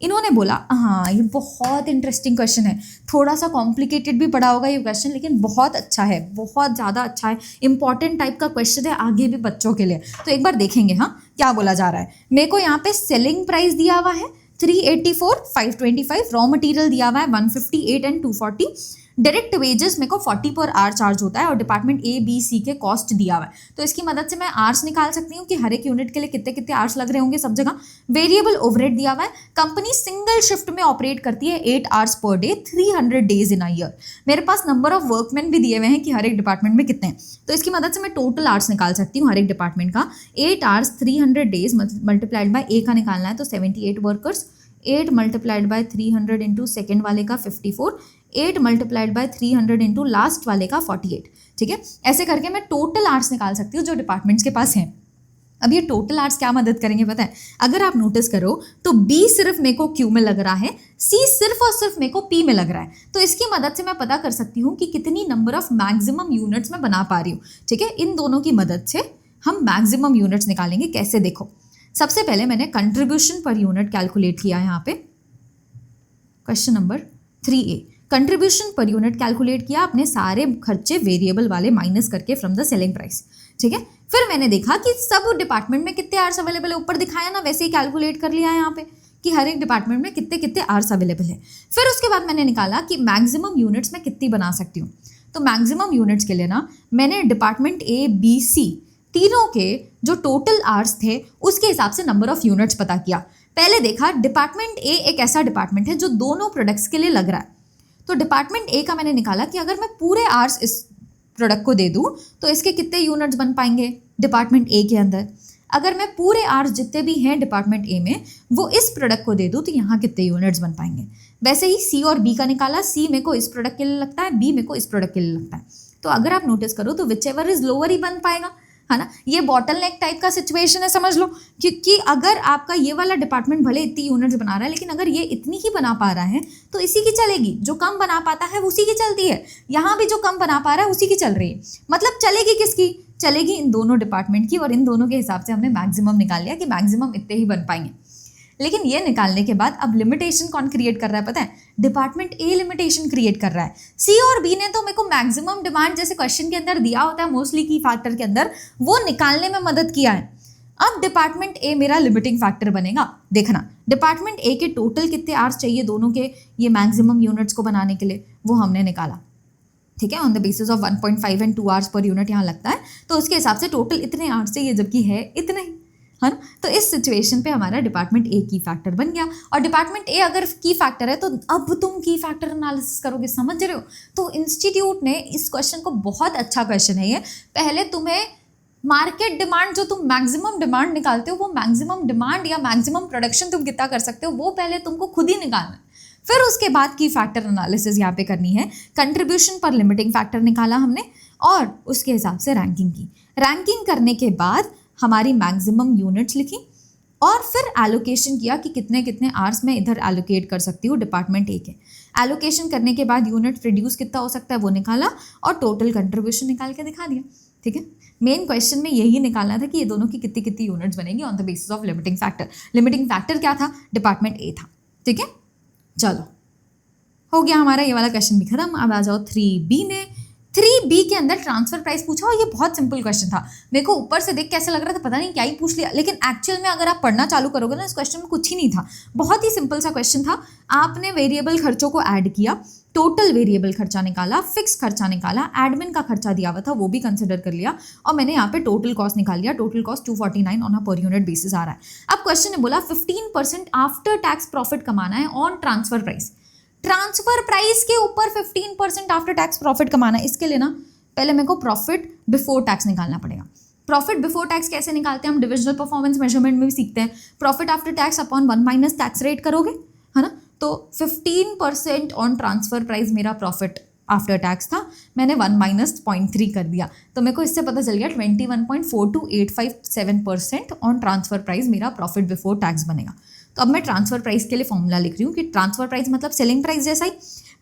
इन्होंने बोला, हाँ ये बहुत इंटरेस्टिंग क्वेश्चन है, थोड़ा सा कॉम्प्लिकेटेड भी पड़ा होगा ये क्वेश्चन, लेकिन बहुत अच्छा है, बहुत ज़्यादा अच्छा है, इंपॉर्टेंट टाइप का क्वेश्चन है आगे भी बच्चों के लिए। तो एक बार देखेंगे हाँ क्या बोला जा रहा है। मेरे को यहाँ पे सेलिंग प्राइस दिया हुआ है 384, 525, रॉ मटेरियल दिया हुआ है 158 एंड 240, डायरेक्ट वेजेस मेरे को 40 पर आवर चार्ज होता है, और डिपार्टमेंट ABC के कॉस्ट दिया हुआ है। तो इसकी मदद से मैं आवर्स निकाल सकती हूँ कि हर एक यूनिट के लिए कितने कितने आवर्स लग रहे होंगे सब जगह। वेरिएबल ओवरहेड दिया हुआ है, कंपनी सिंगल शिफ्ट में ऑपरेट करती है 8 hours per day, 300 days in a year. मेरे पास नंबर ऑफ वर्कमैन भी दिए हुए हैं कि हर एक डिपार्टमेंट में कितने हैं, तो इसकी मदद से मैं टोटल आवर्स निकाल सकती हूँ हर एक डिपार्टमेंट का। 8 आवर्स 300 डेज मल्टीप्लाइड बाय ए का निकालना है तो 78 workers, 8 multiplied by 300 into second वाले का 54, 8 मल्टीप्लाइड बाय 300 इंटू लास्ट वाले का 48। ठीक है, ऐसे करके मैं टोटल आवर्स निकाल सकती हूँ जो डिपार्टमेंट्स के पास हैं। अब ये टोटल आवर्स क्या मदद करेंगे पता है, अगर आप नोटिस करो तो B सिर्फ मेरे को Q में लग रहा है, C सिर्फ और सिर्फ मेरे को P में लग रहा है, तो इसकी मदद से मैं पता कर सकती हूँ कि कितनी नंबर ऑफ मैक्सिमम यूनिट्स मैं बना पा रही हूँ। ठीक है, इन दोनों की मदद से हम मैक्सिमम यूनिट्स निकालेंगे। कैसे, देखो सबसे पहले मैंने कंट्रीब्यूशन पर यूनिट कैलकुलेट किया है यहाँ पे, question number 3A। Contribution per unit calculate किया, अपने सारे खर्चे वेरिएबल वाले माइनस करके फ्रॉम द सेलिंग प्राइस। ठीक है, फिर मैंने देखा कि सब डिपार्टमेंट में कितने आवर्स अवेलेबल है, ऊपर दिखाया ना, वैसे ही कैलकुलेट कर लिया है यहाँ पे कि हर एक डिपार्टमेंट में कितने कितने आवर्स अवेलेबल है। फिर उसके बाद मैंने निकाला कि मैक्सिमम यूनिट्स मैं कितनी बना सकती हूँ। तो मैक्सिमम यूनिट्स के लिए ना मैंने डिपार्टमेंट ABC तीनों के जो टोटल आवर्स थे उसके हिसाब से नंबर ऑफ यूनिट्स पता किया। पहले देखा डिपार्टमेंट A एक ऐसा डिपार्टमेंट है जो दोनों प्रोडक्ट्स के लिए लग रहा है, तो डिपार्टमेंट A का मैंने निकाला कि अगर मैं पूरे आवर्स इस प्रोडक्ट को दे दूं तो इसके कितने यूनिट्स बन पाएंगे डिपार्टमेंट A के अंदर। अगर मैं पूरे आवर्स जितने भी हैं डिपार्टमेंट A में वो इस प्रोडक्ट को दे दूं तो यहाँ कितने यूनिट्स बन पाएंगे। वैसे ही C और B का निकाला, C मेरे को इस प्रोडक्ट के लिए लगता है, B मेरे को इस प्रोडक्ट के लिए लगता है। तो अगर आप नोटिस करो तो विच एवर इज लोअर ही बन पाएगा, है ना। ये बॉटल नेक टाइप का सिचुएशन है, समझ लो, क्योंकि अगर आपका ये वाला डिपार्टमेंट भले इतनी यूनिट्स बना रहा है लेकिन अगर ये इतनी ही बना पा रहा है तो इसी की चलेगी, जो कम बना पाता है उसी की चलती है। यहाँ भी जो कम बना पा रहा है उसी की चल रही है, मतलब चलेगी किसकी, चलेगी इन दोनों डिपार्टमेंट की। और इन दोनों के हिसाब से हमने मैक्सिमम निकाल लिया कि मैक्सिमम इतने ही बन पाएंगे। लेकिन ये निकालने के बाद अब लिमिटेशन कौन क्रिएट कर रहा है पता है, डिपार्टमेंट A लिमिटेशन क्रिएट कर रहा है। C और B ने तो मेरे को मैक्सिमम डिमांड जैसे क्वेश्चन के अंदर दिया होता है मोस्टली की फैक्टर के अंदर, वो निकालने में मदद किया है। अब डिपार्टमेंट A मेरा लिमिटिंग फैक्टर बनेगा। देखना डिपार्टमेंट A के टोटल कितने आवर्स चाहिए दोनों के ये मैक्सिमम यूनिट्स को बनाने के लिए, वो हमने निकाला। ठीक है, on the basis of 1.5 and 2 hours per unit यहाँ लगता है, तो उसके हिसाब से टोटल इतने आवर्स चाहिए जबकि है इतना ही, है ना। तो इस सिचुएशन पे हमारा डिपार्टमेंट A की फैक्टर बन गया। और डिपार्टमेंट A अगर की फैक्टर है तो अब तुम की फैक्टर एनालिसिस करोगे, समझ रहे हो। तो इंस्टीट्यूट ने इस क्वेश्चन को, बहुत अच्छा क्वेश्चन है ये, पहले तुम्हें मार्केट डिमांड, जो तुम मैक्सिमम डिमांड निकालते हो वो मैक्सिमम डिमांड या मैक्सिमम प्रोडक्शन तुम कितना कर सकते हो वो पहले तुमको खुद ही निकालना है। फिर उसके बाद की फैक्टर एनालिसिस यहाँ पे करनी है। कंट्रीब्यूशन पर लिमिटिंग फैक्टर निकाला हमने और उसके हिसाब से रैंकिंग की। रैंकिंग करने के बाद हमारी मैक्सिमम यूनिट्स लिखी और फिर एलोकेशन किया कि कितने कितने आवर्स में इधर एलोकेट कर सकती हूँ डिपार्टमेंट A के। एलोकेशन करने के बाद यूनिट प्रोड्यूस कितना हो सकता है वो निकाला और टोटल कंट्रीब्यूशन निकाल के दिखा दिया। ठीक है, मेन क्वेश्चन में यही निकालना था कि ये दोनों की कितनी कितनी यूनिट्स बनेंगी on the basis of limiting factor. Limiting factor क्या था, डिपार्टमेंट A था। ठीक है, चलो हो गया हमारा ये वाला क्वेश्चन भी खत्म। अब आ जाओ 3B में। 3B के अंदर ट्रांसफर प्राइस पूछा और ये बहुत सिंपल क्वेश्चन था। मेरे को ऊपर से देख कैसे लग रहा था पता नहीं क्या ही पूछ लिया, लेकिन एक्चुअल में अगर आप पढ़ना चालू करोगे ना इस क्वेश्चन में कुछ ही नहीं था, बहुत ही सिंपल सा क्वेश्चन था। आपने वेरिएबल खर्चों को ऐड किया, टोटल वेरिएबल खर्चा निकाला, फिक्स खर्चा निकाला, एडमिन का खर्चा दिया हुआ था वो भी कंसिडर कर लिया और मैंने यहाँ पे टोटल कॉस्ट निकाल लिया। Total cost 249 on a per unit basis आ रहा है। अब क्वेश्चन ने बोला 15% आफ्टर टैक्स प्रॉफिट कमाना है on transfer price. Transfer price के ऊपर 15% आफ्टर टैक्स प्रॉफिट कमाना है। इसके लिए ना पहले मेरे को प्रॉफिट बिफोर टैक्स निकालना पड़ेगा। प्रॉफिट बिफोर टैक्स कैसे निकालते हैं, हम डिविजनल परफॉर्मेंस मेजरमेंट में भी सीखते हैं। Profit after tax upon 1 minus tax rate करोगे, है ना। तो 15% ऑन ट्रांसफ़र प्राइस मेरा प्रॉफिट आफ्टर टैक्स था, मैंने 1 माइनस 0.3 कर दिया, तो मेरे को इससे पता चल गया 21.4285 ऑन ट्रांसफ़र प्राइस मेरा प्रॉफिट बिफोर टैक्स बनेगा। तो अब मैं ट्रांसफ़र प्राइस के लिए फॉर्मूला लिख रही हूँ कि ट्रांसफ़र प्राइस मतलब सेलिंग प्राइस जैसा ही,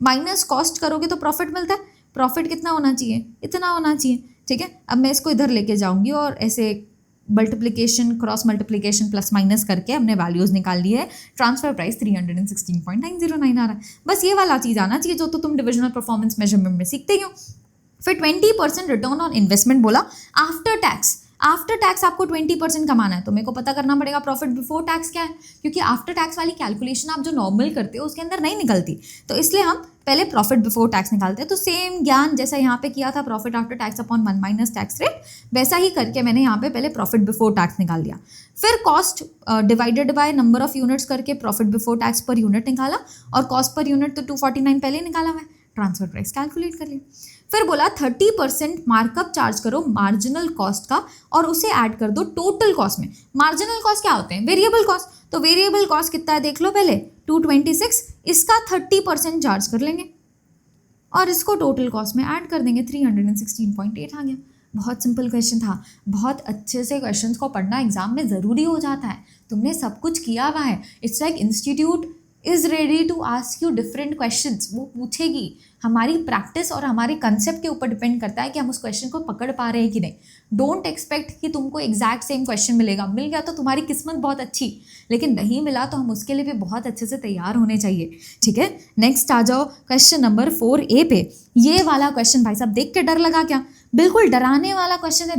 माइनस कॉस्ट करोगे तो प्रॉफिट मिलता है, प्रॉफिट कितना होना चाहिए, इतना होना चाहिए, ठीक है। अब मैं इसको इधर लेके जाऊँगी और ऐसे multiplication cross multiplication plus minus करके हमने वैल्यूज़ निकाल ली है। ट्रांसफर प्राइस 316.909 आ रहा है। बस ये वाला चीज़ आना चाहिए जो तो तुम डिविजनल परफॉर्मेंस मेजरमेंट में सीखते ही हो। फिर 20% रिटर्न ऑन इन्वेस्टमेंट बोला आफ्टर टैक्स। आफ्टर टैक्स आपको 20% कमाना है, तो मेरे को पता करना पड़ेगा प्रॉफिट बिफोर टैक्स क्या है, क्योंकि आफ्टर टैक्स वाली कैलकुलेशन आप जो नॉर्मल करते हो उसके अंदर नहीं निकलती, तो इसलिए हम पहले प्रॉफिट बिफोर टैक्स निकालते हैं। तो सेम ज्ञान जैसा यहाँ पे किया था profit after tax upon 1 minus tax rate, वैसा ही करके मैंने यहाँ पे पहले प्रॉफिट बिफोर टैक्स निकाल दिया। फिर cost divided by number of units करके profit before tax per unit निकाला, और कॉस्ट पर यूनिट तो 249 पहले ही निकाला मैं, ट्रांसफर प्राइस कैलकुलेट कर लिया। फिर बोला 30% मार्कअप चार्ज करो मार्जिनल कॉस्ट का और उसे ऐड कर दो टोटल कॉस्ट में। मार्जिनल कॉस्ट क्या होते हैं, वेरिएबल कॉस्ट, तो वेरिएबल कॉस्ट कितना है देख लो पहले 226, इसका 30% चार्ज कर लेंगे और इसको टोटल कॉस्ट में ऐड कर देंगे, 316.8 आ गया। बहुत सिंपल क्वेश्चन था, बहुत अच्छे से क्वेश्चंस को पढ़ना एग्जाम में ज़रूरी हो जाता है, तुमने सब कुछ किया हुआ है। It's like institute is ready to ask you different questions, वो पूछेगी। हमारी प्रैक्टिस और हमारे कंसेप्ट के ऊपर डिपेंड करता है कि हम उस क्वेश्चन को पकड़ पा रहे हैं कि नहीं। डोंट एक्सपेक्ट कि तुमको एग्जैक्ट सेम क्वेश्चन मिलेगा, मिल गया तो तुम्हारी किस्मत बहुत अच्छी, लेकिन नहीं मिला तो हम उसके लिए भी बहुत अच्छे से तैयार होने चाहिए, ठीक है। नेक्स्ट आ जाओ क्वेश्चन नंबर 4A पे। ये वाला क्वेश्चन भाई साहब देख के डर लगा क्या, बिल्कुल डराने वाला क्वेश्चन है।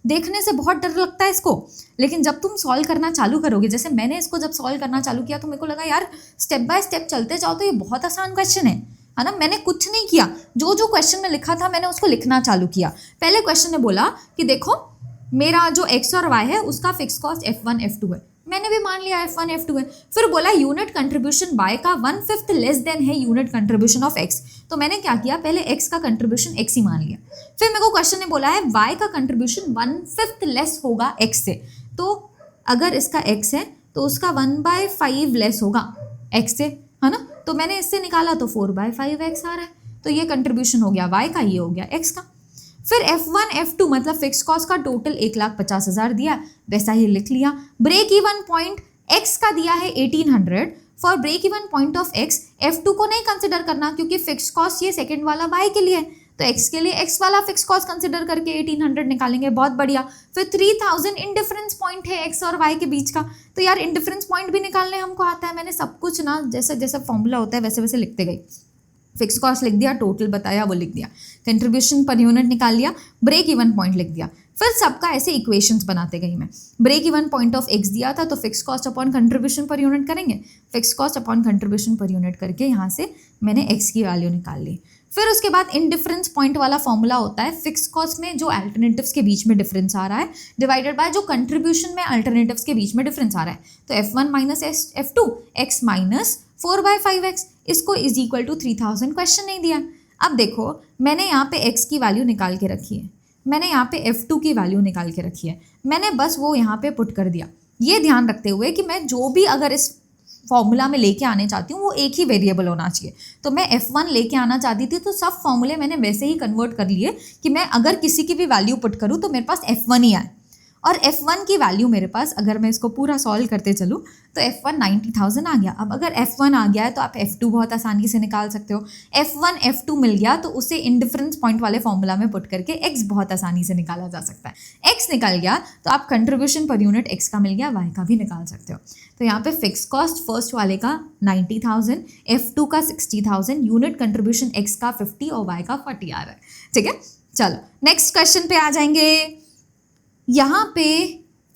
देखने से बहुत डर लगता है इसको, लेकिन जब तुम सॉल्व करना चालू करोगे, जैसे मैंने इसको जब सॉल्व करना चालू किया तो मेरे को लगा यार स्टेप बाय स्टेप चलते जाओ तो ये बहुत आसान क्वेश्चन है ना। मैंने कुछ नहीं किया, जो जो क्वेश्चन में लिखा था मैंने उसको लिखना चालू किया। पहले क्वेश्चन ने बोला कि देखो मेरा जो x और y है उसका फिक्स कॉस्ट F1 F2 है, मैंने भी मान लिया F1 F2 है। फिर बोला यूनिट कंट्रीब्यूशन y का 1/5 लेस देन है यूनिट कंट्रीब्यूशन ऑफ x, तो मैंने क्या किया पहले x का कंट्रीब्यूशन x ही मान लिया। फिर मेरे को क्वेश्चन ने बोला है y का कंट्रीब्यूशन 1/5 लेस होगा x से, तो अगर इसका x है तो उसका 1/5 लेस होगा x से, है ना। तो मैंने इससे निकाला तो 4/5x आ रहा है, तो ये कंट्रीब्यूशन हो गया y का, ये हो गया x का। फिर F1 F2 मतलब फिक्स कॉस्ट का टोटल 1,50,000 दिया, वैसा ही लिख लिया। ब्रेक इवन पॉइंट x का दिया है 1800, for break even point of x F2 को नहीं कंसिडर करना क्योंकि फिक्स कॉस्ट ये सेकंड वाला y के लिए है, तो x के लिए x वाला फिक्स कॉस्ट कंसिडर करके 1800 निकालेंगे, बहुत बढ़िया। फिर 3000 इंडिफरेंस पॉइंट है x और y के बीच का, तो यार इंडिफरेंस पॉइंट भी निकालने हमको आता है। मैंने सब कुछ ना जैसे जैसे फॉर्मूला होता है वैसे वैसे लिखते गई, फिक्स कॉस्ट लिख दिया, टोटल बताया वो लिख दिया, कंट्रीब्यूशन पर यूनिट निकाल लिया, ब्रेक इवन पॉइंट लिख दिया। फिर सबका ऐसे इक्वेशंस बनाते गई मैं। Break even point of x दिया था तो fix cost upon contribution per unit करेंगे, fix cost upon contribution per unit करके यहाँ से मैंने x की वैल्यू निकाल ली। फिर उसके बाद इंडिफरेंस पॉइंट वाला फॉर्मूला होता है, फिक्स कॉस्ट में जो अल्टरनेटिव्स के बीच में डिफरेंस आ रहा है डिवाइडेड बाय जो कंट्रीब्यूशन में अल्टरनेटिव्स के बीच में डिफरेंस आ रहा है, तो F1 minus F2 x minus 4/5x, इसको इज इक्वल टू 3000, क्वेश्चन नहीं दिया। अब देखो मैंने यहाँ पे x की वैल्यू निकाल के रखी है, मैंने यहाँ पे F2 की वैल्यू निकाल के रखी है, मैंने बस वो यहाँ पे पुट कर दिया। ये ध्यान रखते हुए कि मैं जो भी अगर इस फॉर्मूला में लेके आने चाहती हूँ वो एक ही वेरिएबल होना चाहिए, तो मैं F1 लेके आना चाहती थी तो सब फॉर्मूले मैंने वैसे ही कन्वर्ट कर लिए कि मैं अगर किसी की भी वैल्यू पुट करूँ तो मेरे पास F1 ही आए। और F1 की वैल्यू मेरे पास अगर मैं इसको पूरा सॉल्व करते चलूँ तो F1 90,000 आ गया। अब अगर F1 आ गया है तो आप F2 बहुत आसानी से निकाल सकते हो। F1 F2 मिल गया तो उसे इंडिफरेंस पॉइंट वाले फॉर्मूला में पुट करके x बहुत आसानी से निकाला जा सकता है। x निकल गया तो आप कंट्रीब्यूशन पर यूनिट x का मिल गया, y का भी निकाल सकते हो। तो यहाँ पे फिक्स कॉस्ट फर्स्ट वाले का 90,000, F2 का 60,000, यूनिट कंट्रीब्यूशन x का 50 और y का 40 आ रहा है, ठीक है। चलो नेक्स्ट क्वेश्चन पे आ जाएंगे। यहाँ पे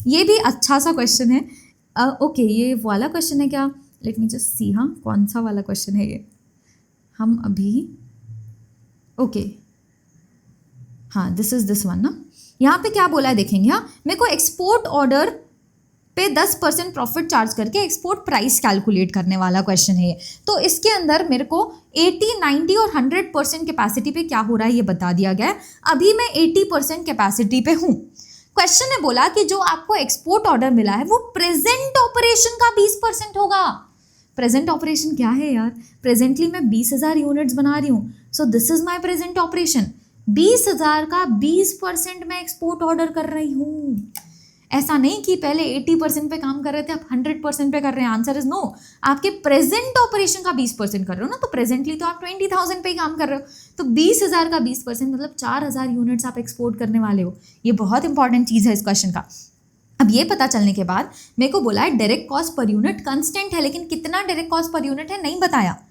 ये भी अच्छा सा क्वेश्चन है। ओके ये वाला क्वेश्चन है क्या, लेट मी जस्ट सी, हाँ कौन सा वाला क्वेश्चन है ये, हम अभी ओके हाँ दिस इज दिस वन ना। यहाँ पे क्या बोला है देखेंगे। हाँ मेरे को एक्सपोर्ट ऑर्डर पे 10% प्रॉफिट चार्ज करके एक्सपोर्ट प्राइस कैलकुलेट करने वाला क्वेश्चन है। तो इसके अंदर मेरे को 80, 90 और 100% कैपेसिटी पे क्या हो रहा है ये बता दिया गया है। अभी मैं 80% कैपेसिटी पे हूँ। क्वेश्चन ने बोला कि जो आपको एक्सपोर्ट ऑर्डर मिला है वो प्रेजेंट ऑपरेशन का 20% होगा। प्रेजेंट ऑपरेशन क्या है यार, प्रेजेंटली मैं 20,000 यूनिट्स बना रही हूँ, so this is my present operation. 20,000 का 20% मैं एक्सपोर्ट ऑर्डर कर रही हूँ। ऐसा नहीं कि पहले 80% पे काम कर रहे थे अब 100% पे कर रहे हैं, आंसर इज नो। आपके प्रेजेंट ऑपरेशन का 20% कर रहे हो ना, तो प्रेजेंटली तो आप 20,000 पे ही काम कर रहे हो, तो 20,000 का 20% मतलब 4,000 यूनिट्स आप एक्सपोर्ट करने वाले हो। ये बहुत इंपॉर्टेंट चीज़ है इस क्वेश्चन का। अब ये पता चलने के बाद मेरे को बोला है direct cost per unit constant है, लेकिन कितना डायरेक्ट कॉस्ट पर यूनिट है नहीं बताया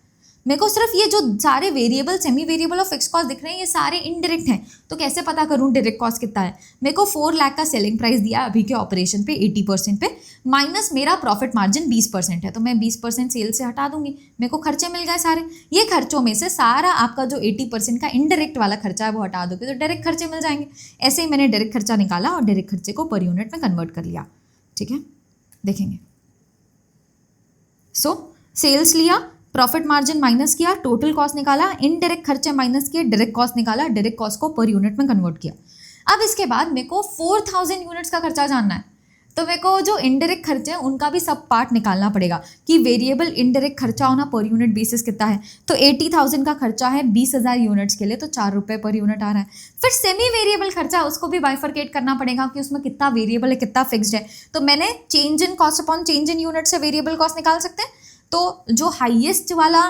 मेरे को। सिर्फ ये जो सारे वेरिएबल, सेमी वेरिएबल और फिक्स कॉस्ट दिख रहे हैं ये सारे इनडायरेक्ट हैं, तो कैसे पता करूं डायरेक्ट कॉस्ट कितना है। मेरे को 4 लाख का सेलिंग प्राइस दिया अभी के ऑपरेशन पे 80% पे, माइनस मेरा प्रॉफिट मार्जिन 20% है, तो मैं 20% सेल से हटा दूंगी, मेरे को खर्चे मिल गए सारे। ये खर्चों में से सारा आपका जो 80% का इनडायरेक्ट वाला खर्चा है वो हटा दोगे तो डायरेक्ट खर्चे मिल जाएंगे। ऐसे ही मैंने डायरेक्ट खर्चा निकाला और डायरेक्ट खर्चे को पर यूनिट में कन्वर्ट कर लिया। ठीक है, देखेंगे। सो सेल्स लिया, प्रॉफिट मार्जिन माइनस किया, टोटल कॉस्ट निकाला, इनडायरेक्ट खर्चे माइनस किए, डायरेक्ट कॉस्ट निकाला, डायरेक्ट कॉस्ट को पर यूनिट में कन्वर्ट किया। अब इसके बाद मेरे को 4,000 यूनिट्स का खर्चा जानना है, तो मेरे को जो इनडायरेक्ट खर्चे हैं उनका भी सब पार्ट निकालना पड़ेगा कि वेरिएबल इनडायरेक्ट खर्चा होना पर यूनिट बेसिस कितना है। तो 80,000 का खर्चा है 20,000 यूनिट्स के लिए, तो 4 रुपये पर यूनिट आ रहा है। फिर सेमी वेरिएबल खर्चा, उसको भी बाइफरकेट करना पड़ेगा कि उसमें कितना वेरिएबल है कितना फिक्स्ड है। तो मैंने change in cost upon change in unit से वेरिएबल कॉस्ट निकाल सकते हैं। तो जो हाईएस्ट वाला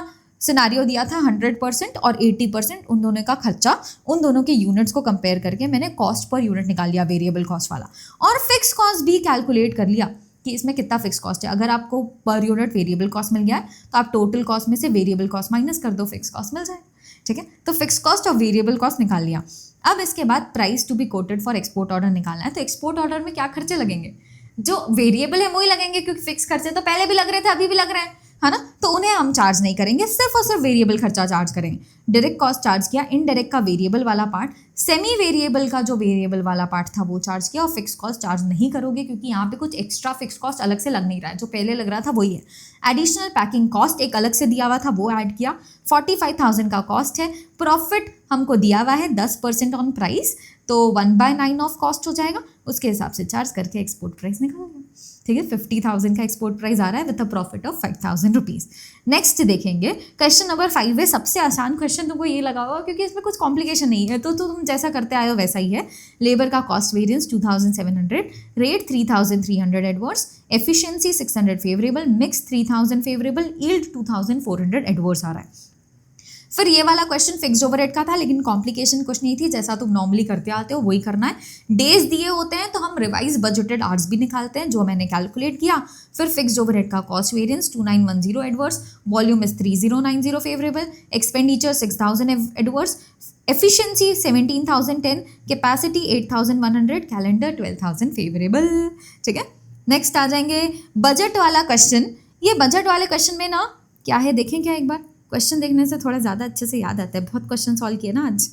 सिनारियो दिया था 100% और 80%, उन दोनों का खर्चा, उन दोनों के यूनिट्स को कंपेयर करके मैंने कॉस्ट पर यूनिट निकाल लिया वेरिएबल कॉस्ट वाला, और फिक्स कॉस्ट भी कैलकुलेट कर लिया कि इसमें कितना फिक्स कॉस्ट है। अगर आपको पर यूनिट वेरिएबल कॉस्ट मिल गया है तो आप टोटल कॉस्ट में से वेरिएबल कॉस्ट माइनस कर दो, फिक्स कॉस्ट मिल जाए। ठीक है, तो फिक्स कॉस्ट और वेरिएबल कॉस्ट निकाल लिया। अब इसके बाद price to be quoted for export order निकालना है। तो एक्सपोर्ट ऑर्डर में क्या खर्चे लगेंगे, जो वेरिएबल है वही लगेंगे, क्योंकि फिक्स खर्चे तो पहले भी लग रहे थे अभी भी लग रहे हैं, है ना, तो उन्हें हम चार्ज नहीं करेंगे, सिर्फ और सिर्फ वेरिएबल खर्चा चार्ज करेंगे। डायरेक्ट कॉस्ट चार्ज किया, इनडायरेक्ट का वेरिएबल वाला पार्ट, सेमी वेरिएबल का जो वेरिएबल वाला पार्ट था वो चार्ज किया, और फिक्स कॉस्ट चार्ज नहीं करोगे क्योंकि यहाँ पे कुछ एक्स्ट्रा फिक्स कॉस्ट अलग से लग नहीं रहा है, जो पहले लग रहा था वही है। एडिशनल पैकिंग कॉस्ट एक अलग से दिया हुआ था वो ऐड किया, 45,000 का कॉस्ट है। प्रॉफिट हमको दिया हुआ है 10% ऑन प्राइस, तो 1/9 ऑफ कॉस्ट हो जाएगा, उसके हिसाब से चार्ज करके एक्सपोर्ट प्राइस निकालेंगे। ठीक है, 50,000 का एक्सपोर्ट प्राइस आ रहा है with a profit of 5,000 rupees. Next देखेंगे क्वेश्चन नंबर 5 है, सबसे आसान क्वेश्चन तुमको ये लगा होगा क्योंकि इसमें कुछ कॉम्प्लिकेशन नहीं है, तो तुम जैसा करते आए हो वैसा ही है। लेबर का cost variance 2,700, rate 3,300 adverse, efficiency 600 favourable, mix 3,000 favourable, yield 2,400 adverse आ रहा है। फिर ये वाला क्वेश्चन फिक्स्ड ओवरहेड का था, लेकिन कॉम्प्लिकेशन कुछ नहीं थी, जैसा तुम नॉर्मली करते आते हो वही करना है। डेज दिए होते हैं तो हम रिवाइज बजटेड आवर्स भी निकालते हैं, जो मैंने कैलकुलेट किया। फिर फिक्स्ड ओवरहेड का cost variance 2,910 adverse, volume is 3,090 favourable, expenditure 6,000 adverse, efficiency 17,010, capacity 8,100, calendar 12,000 favourable. ठीक है, नेक्स्ट आ जाएंगे बजट वाला क्वेश्चन। ये बजट वाले क्वेश्चन में ना क्या है देखें क्या, एक बार क्वेश्चन देखने से थोड़ा ज़्यादा अच्छे से याद आता है। बहुत क्वेश्चन सॉल्व किए ना आज,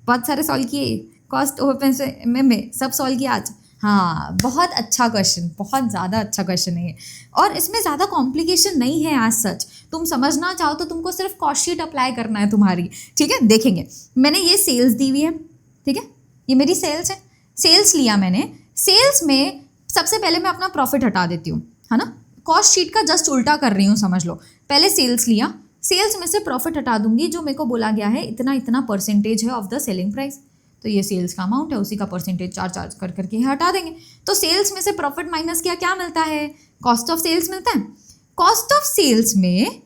बहुत सारे सॉल्व किए, कॉस्ट ओपन से में सब सॉल्व किया आज। हाँ, बहुत अच्छा क्वेश्चन, बहुत ज़्यादा अच्छा क्वेश्चन है ये, और इसमें ज़्यादा कॉम्प्लिकेशन नहीं है आज सच। तुम समझना चाहो तो तुमको सिर्फ कॉस्ट शीट अप्लाई करना है तुम्हारी। ठीक है, देखेंगे मैंने ये सेल्स दी हुई है, ठीक है, ये मेरी सेल्स है, सेल्स लिया मैंने। सेल्स में सबसे पहले मैं अपना प्रॉफिट हटा देती हूँ, है ना, कॉस्ट शीट का जस्ट उल्टा कर रही हूँ समझ लो। पहले सेल्स लिया, सेल्स में से प्रॉफिट हटा दूंगी, जो मेरे को बोला गया है इतना इतना परसेंटेज है ऑफ द सेलिंग प्राइस, तो ये सेल्स का अमाउंट है, उसी का परसेंटेज चार्ज कर करके हटा देंगे। तो सेल्स में से प्रॉफिट माइनस किया, क्या मिलता है, कॉस्ट ऑफ सेल्स मिलता है। कॉस्ट ऑफ सेल्स में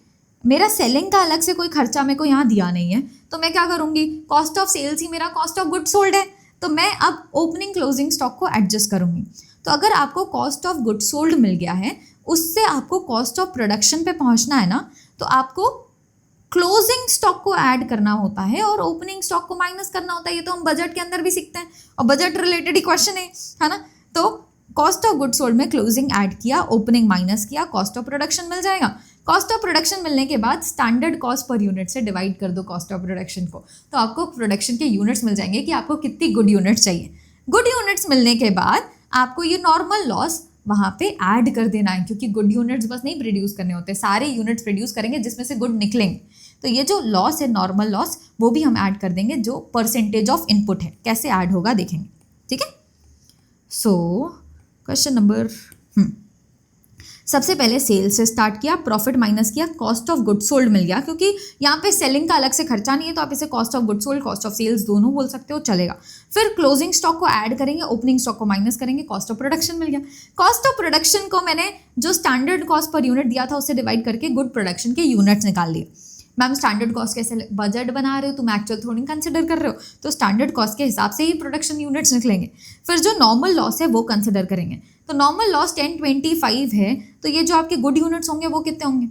मेरा सेलिंग का अलग से कोई खर्चा मेरे को यहाँ दिया नहीं है, तो मैं क्या करूँगी, कॉस्ट ऑफ सेल्स ही मेरा कॉस्ट ऑफ गुड सोल्ड है, तो मैं अब ओपनिंग क्लोजिंग स्टॉक को एडजस्ट करूँगी। तो अगर आपको कॉस्ट ऑफ गुड सोल्ड मिल गया है, उससे आपको कॉस्ट ऑफ प्रोडक्शन पे पहुँचना है ना, तो आपको क्लोजिंग स्टॉक को ऐड करना होता है और ओपनिंग स्टॉक को माइनस करना होता है। ये तो हम बजट के अंदर भी सीखते हैं और बजट रिलेटेड ही क्वेश्चन है ना। तो कॉस्ट ऑफ गुड सोल्ड में क्लोजिंग ऐड किया, ओपनिंग माइनस किया, कॉस्ट ऑफ प्रोडक्शन मिल जाएगा। कॉस्ट ऑफ प्रोडक्शन मिलने के बाद स्टैंडर्ड कॉस्ट पर यूनिट से डिवाइड कर दो कॉस्ट ऑफ प्रोडक्शन को, तो आपको प्रोडक्शन के यूनिट्स मिल जाएंगे कि आपको कितनी गुड यूनिट्स चाहिए। गुड यूनिट्स मिलने के बाद आपको ये नॉर्मल लॉस वहाँ पे ऐड कर देना है, क्योंकि गुड यूनिट्स बस नहीं प्रोड्यूस करने होते, सारे यूनिट्स प्रोड्यूस करेंगे जिसमें से गुड निकलेंगे। तो ये जो लॉस है नॉर्मल लॉस, वो भी हम ऐड कर देंगे, जो परसेंटेज ऑफ इनपुट है। कैसे ऐड होगा देखेंगे, ठीक है। सो क्वेश्चन नंबर सबसे पहले सेल्स से स्टार्ट किया, प्रॉफिट माइनस किया, कॉस्ट ऑफ गुड सोल्ड मिल गया, क्योंकि यहाँ पे सेलिंग का अलग से खर्चा नहीं है तो आप इसे cost of good sold, cost of sales दोनों बोल सकते हो, चलेगा। फिर क्लोजिंग स्टॉक को ऐड करेंगे, ओपनिंग स्टॉक को माइनस करेंगे, कॉस्ट ऑफ प्रोडक्शन मिल गया। कॉस्ट ऑफ प्रोडक्शन को मैंने जो स्टैंडर्ड कॉस्ट पर यूनिट दिया था उससे डिवाइड करके गुड प्रोडक्शन के यूनिट्स निकाल लिए। मैम स्टैंडर्ड कॉस्ट कैसे, बजट बना रहे हो तुम, एक्चुअल थोड़ी कंसिडर कर रहे हो, तो स्टैंडर्ड कॉस्ट के हिसाब से ही प्रोडक्शन यूनिट्स निकलेंगे। फिर जो नॉर्मल लॉस है वो कंसिडर करेंगे, तो नॉर्मल लॉस 1025 है, तो ये जो आपके गुड यूनिट्स होंगे वो कितने होंगे,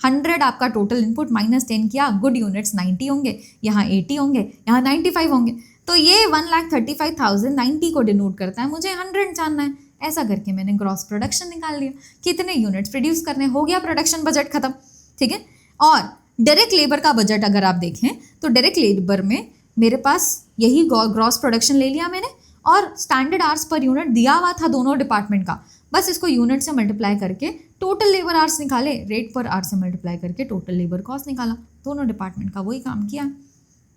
100 आपका टोटल इनपुट माइनस 10 किया, गुड यूनिट्स 90 होंगे, यहाँ 80 होंगे, यहाँ 95 होंगे, तो ये 1,35,090 को डिनोट करता है, मुझे 100 जानना है। ऐसा करके मैंने ग्रॉस प्रोडक्शन निकाल लिया, कितने यूनिट्स प्रोड्यूस करने, हो गया प्रोडक्शन बजट खत्म, ठीक है। और डायरेक्ट लेबर का बजट अगर आप देखें तो डायरेक्ट लेबर में मेरे पास यही ग्रॉस प्रोडक्शन ले लिया मैंने, और स्टैंडर्ड आवर्स पर यूनिट दिया हुआ था दोनों डिपार्टमेंट का, बस इसको यूनिट से मल्टीप्लाई करके टोटल लेबर आवर्स निकाले, रेट पर आवर से मल्टीप्लाई करके टोटल लेबर कॉस्ट निकाला, दोनों डिपार्टमेंट का वही काम किया,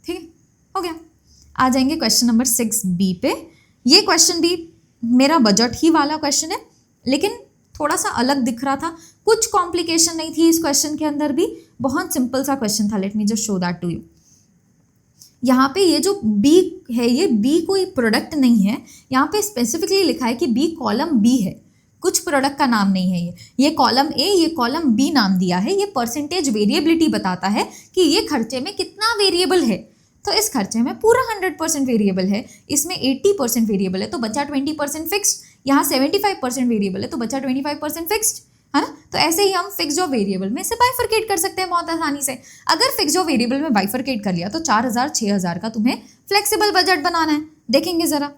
ठीक है, हो गया। आ जाएंगे क्वेश्चन नंबर 6B पे। ये क्वेश्चन भी मेरा बजट ही वाला क्वेश्चन है, लेकिन थोड़ा सा अलग दिख रहा था, कुछ कॉम्प्लिकेशन नहीं थी इस क्वेश्चन के अंदर भी, बहुत सिंपल सा क्वेश्चन था। Let me just show that to you. यहाँ पे ये जो बी है, ये बी कोई प्रोडक्ट नहीं है, यहाँ पे स्पेसिफिकली लिखा है कि बी कॉलम बी है, कुछ प्रोडक्ट का नाम नहीं है ये कॉलम ए, ये कॉलम बी नाम दिया है, ये परसेंटेज वेरिएबिलिटी बताता है कि ये खर्चे में कितना वेरिएबल है। तो इस खर्चे में पूरा 100% वेरिएबल है, इसमें 80% वेरिएबल है तो बचा 20% फिक्स्ड, यहाँ 75% वेरिएबल है तो बचा 25% फिक्स्ड, है ना। तो ऐसे ही हम फिक्स्ड और वेरिएबल में इसे बाइफरकेट कर सकते हैं बहुत आसानी से। अगर फिक्स्ड और वेरिएबल में बाइफरकेट कर लिया तो 4,000 6,000 का तुम्हें फ्लेक्सिबल बजट बनाना है। देखेंगे जरा,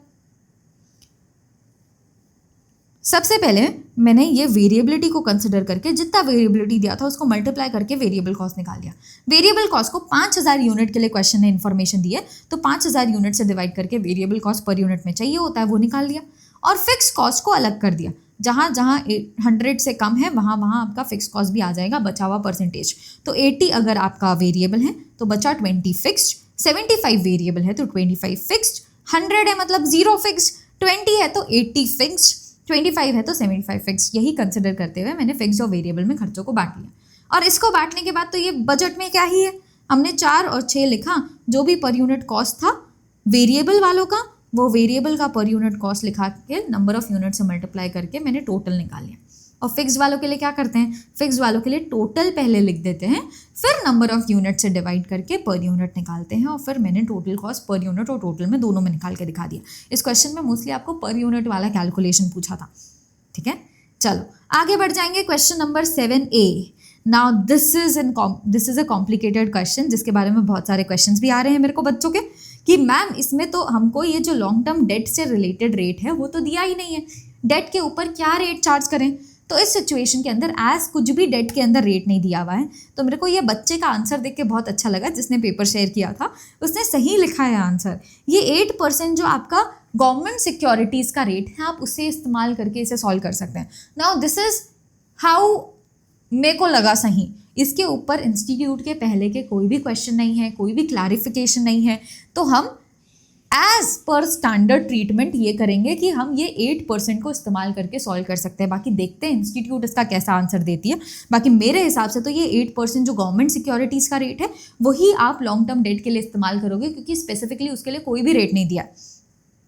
सबसे पहले मैंने ये वेरिएबिलिटी को कंसिडर करके जितना वेरिएबिलिटी दिया था उसको मल्टीप्लाई करके वेरिएबल कॉस्ट निकाल लिया। वेरिएबल कॉस्ट को 5,000 यूनिट के लिए क्वेश्चन ने इन्फॉर्मेशन दी है, तो 5,000 यूनिट से डिवाइड करके वेरिएबल कॉस्ट पर यूनिट में चाहिए होता है वो निकाल लिया, और फिक्स कॉस्ट को अलग कर दिया, जहाँ जहाँ 100 से कम है वहाँ वहाँ आपका फिक्स कॉस्ट भी आ जाएगा, बचा हुआ परसेंटेज। तो 80 अगर आपका वेरिएबल है तो बचा 20 फिक्स्ड, 75 वेरिएबल है तो 25 फिक्स्ड, 100 है मतलब 0 फिक्स्ड, 20 है तो 80 फिक्स्ड, 25 है तो 75 फिक्स। यही कंसिडर करते हुए मैंने फिक्स और वेरिएबल में खर्चों को बांट लिया। और इसको बांटने के बाद तो ये बजट में क्या ही है, हमने 4 और 6 लिखा, जो भी पर यूनिट कॉस्ट था वेरिएबल वालों का, वो वेरिएबल का पर यूनिट कॉस्ट लिखा के नंबर ऑफ यूनिट से मल्टीप्लाई करके मैंने टोटल निकाल लिया। और फिक्स वालों के लिए क्या करते हैं, फिक्स वालों के लिए टोटल पहले लिख देते हैं, फिर नंबर ऑफ यूनिट से डिवाइड करके पर यूनिट निकालते हैं, और फिर मैंने टोटल कॉस्ट पर यूनिट और टोटल में दोनों में निकाल के दिखा दिया। इस क्वेश्चन में मोस्टली आपको पर यूनिट वाला कैलकुलेशन पूछा था, ठीक है। चलो आगे बढ़ जाएंगे, question number 7A। Now this is a complicated question, जिसके बारे में बहुत सारे क्वेश्चंस भी आ रहे हैं मेरे को बच्चों के, कि मैम इसमें तो हमको ये जो लॉन्ग टर्म डेट से रिलेटेड रेट है वो तो दिया ही नहीं है, डेट के ऊपर क्या रेट चार्ज करें। तो इस सिचुएशन के अंदर एज कुछ भी डेट के अंदर रेट नहीं दिया हुआ है, तो मेरे को ये बच्चे का आंसर देख के बहुत अच्छा लगा, जिसने पेपर शेयर किया था उसने सही लिखा है आंसर। ये 8% जो आपका गवर्नमेंट सिक्योरिटीज़ का रेट है, आप उसे इस्तेमाल करके इसे सॉल्व कर सकते हैं। नाउ दिस इज हाउ मेरे को लगा सही, इसके ऊपर इंस्टीट्यूट के पहले के कोई भी क्वेश्चन नहीं है, कोई भी क्लैरिफिकेशन नहीं है, तो हम एज पर स्टैंडर्ड ट्रीटमेंट ये करेंगे कि हम ये 8% को इस्तेमाल करके सॉल्व कर सकते हैं। बाकी देखते हैं इंस्टीट्यूट इसका कैसा आंसर देती है। बाकी मेरे हिसाब से तो ये 8% जो गवर्नमेंट सिक्योरिटीज़ का रेट है वही आप लॉन्ग टर्म डेट के लिए इस्तेमाल करोगे, क्योंकि स्पेसिफिकली उसके लिए कोई भी रेट नहीं दिया,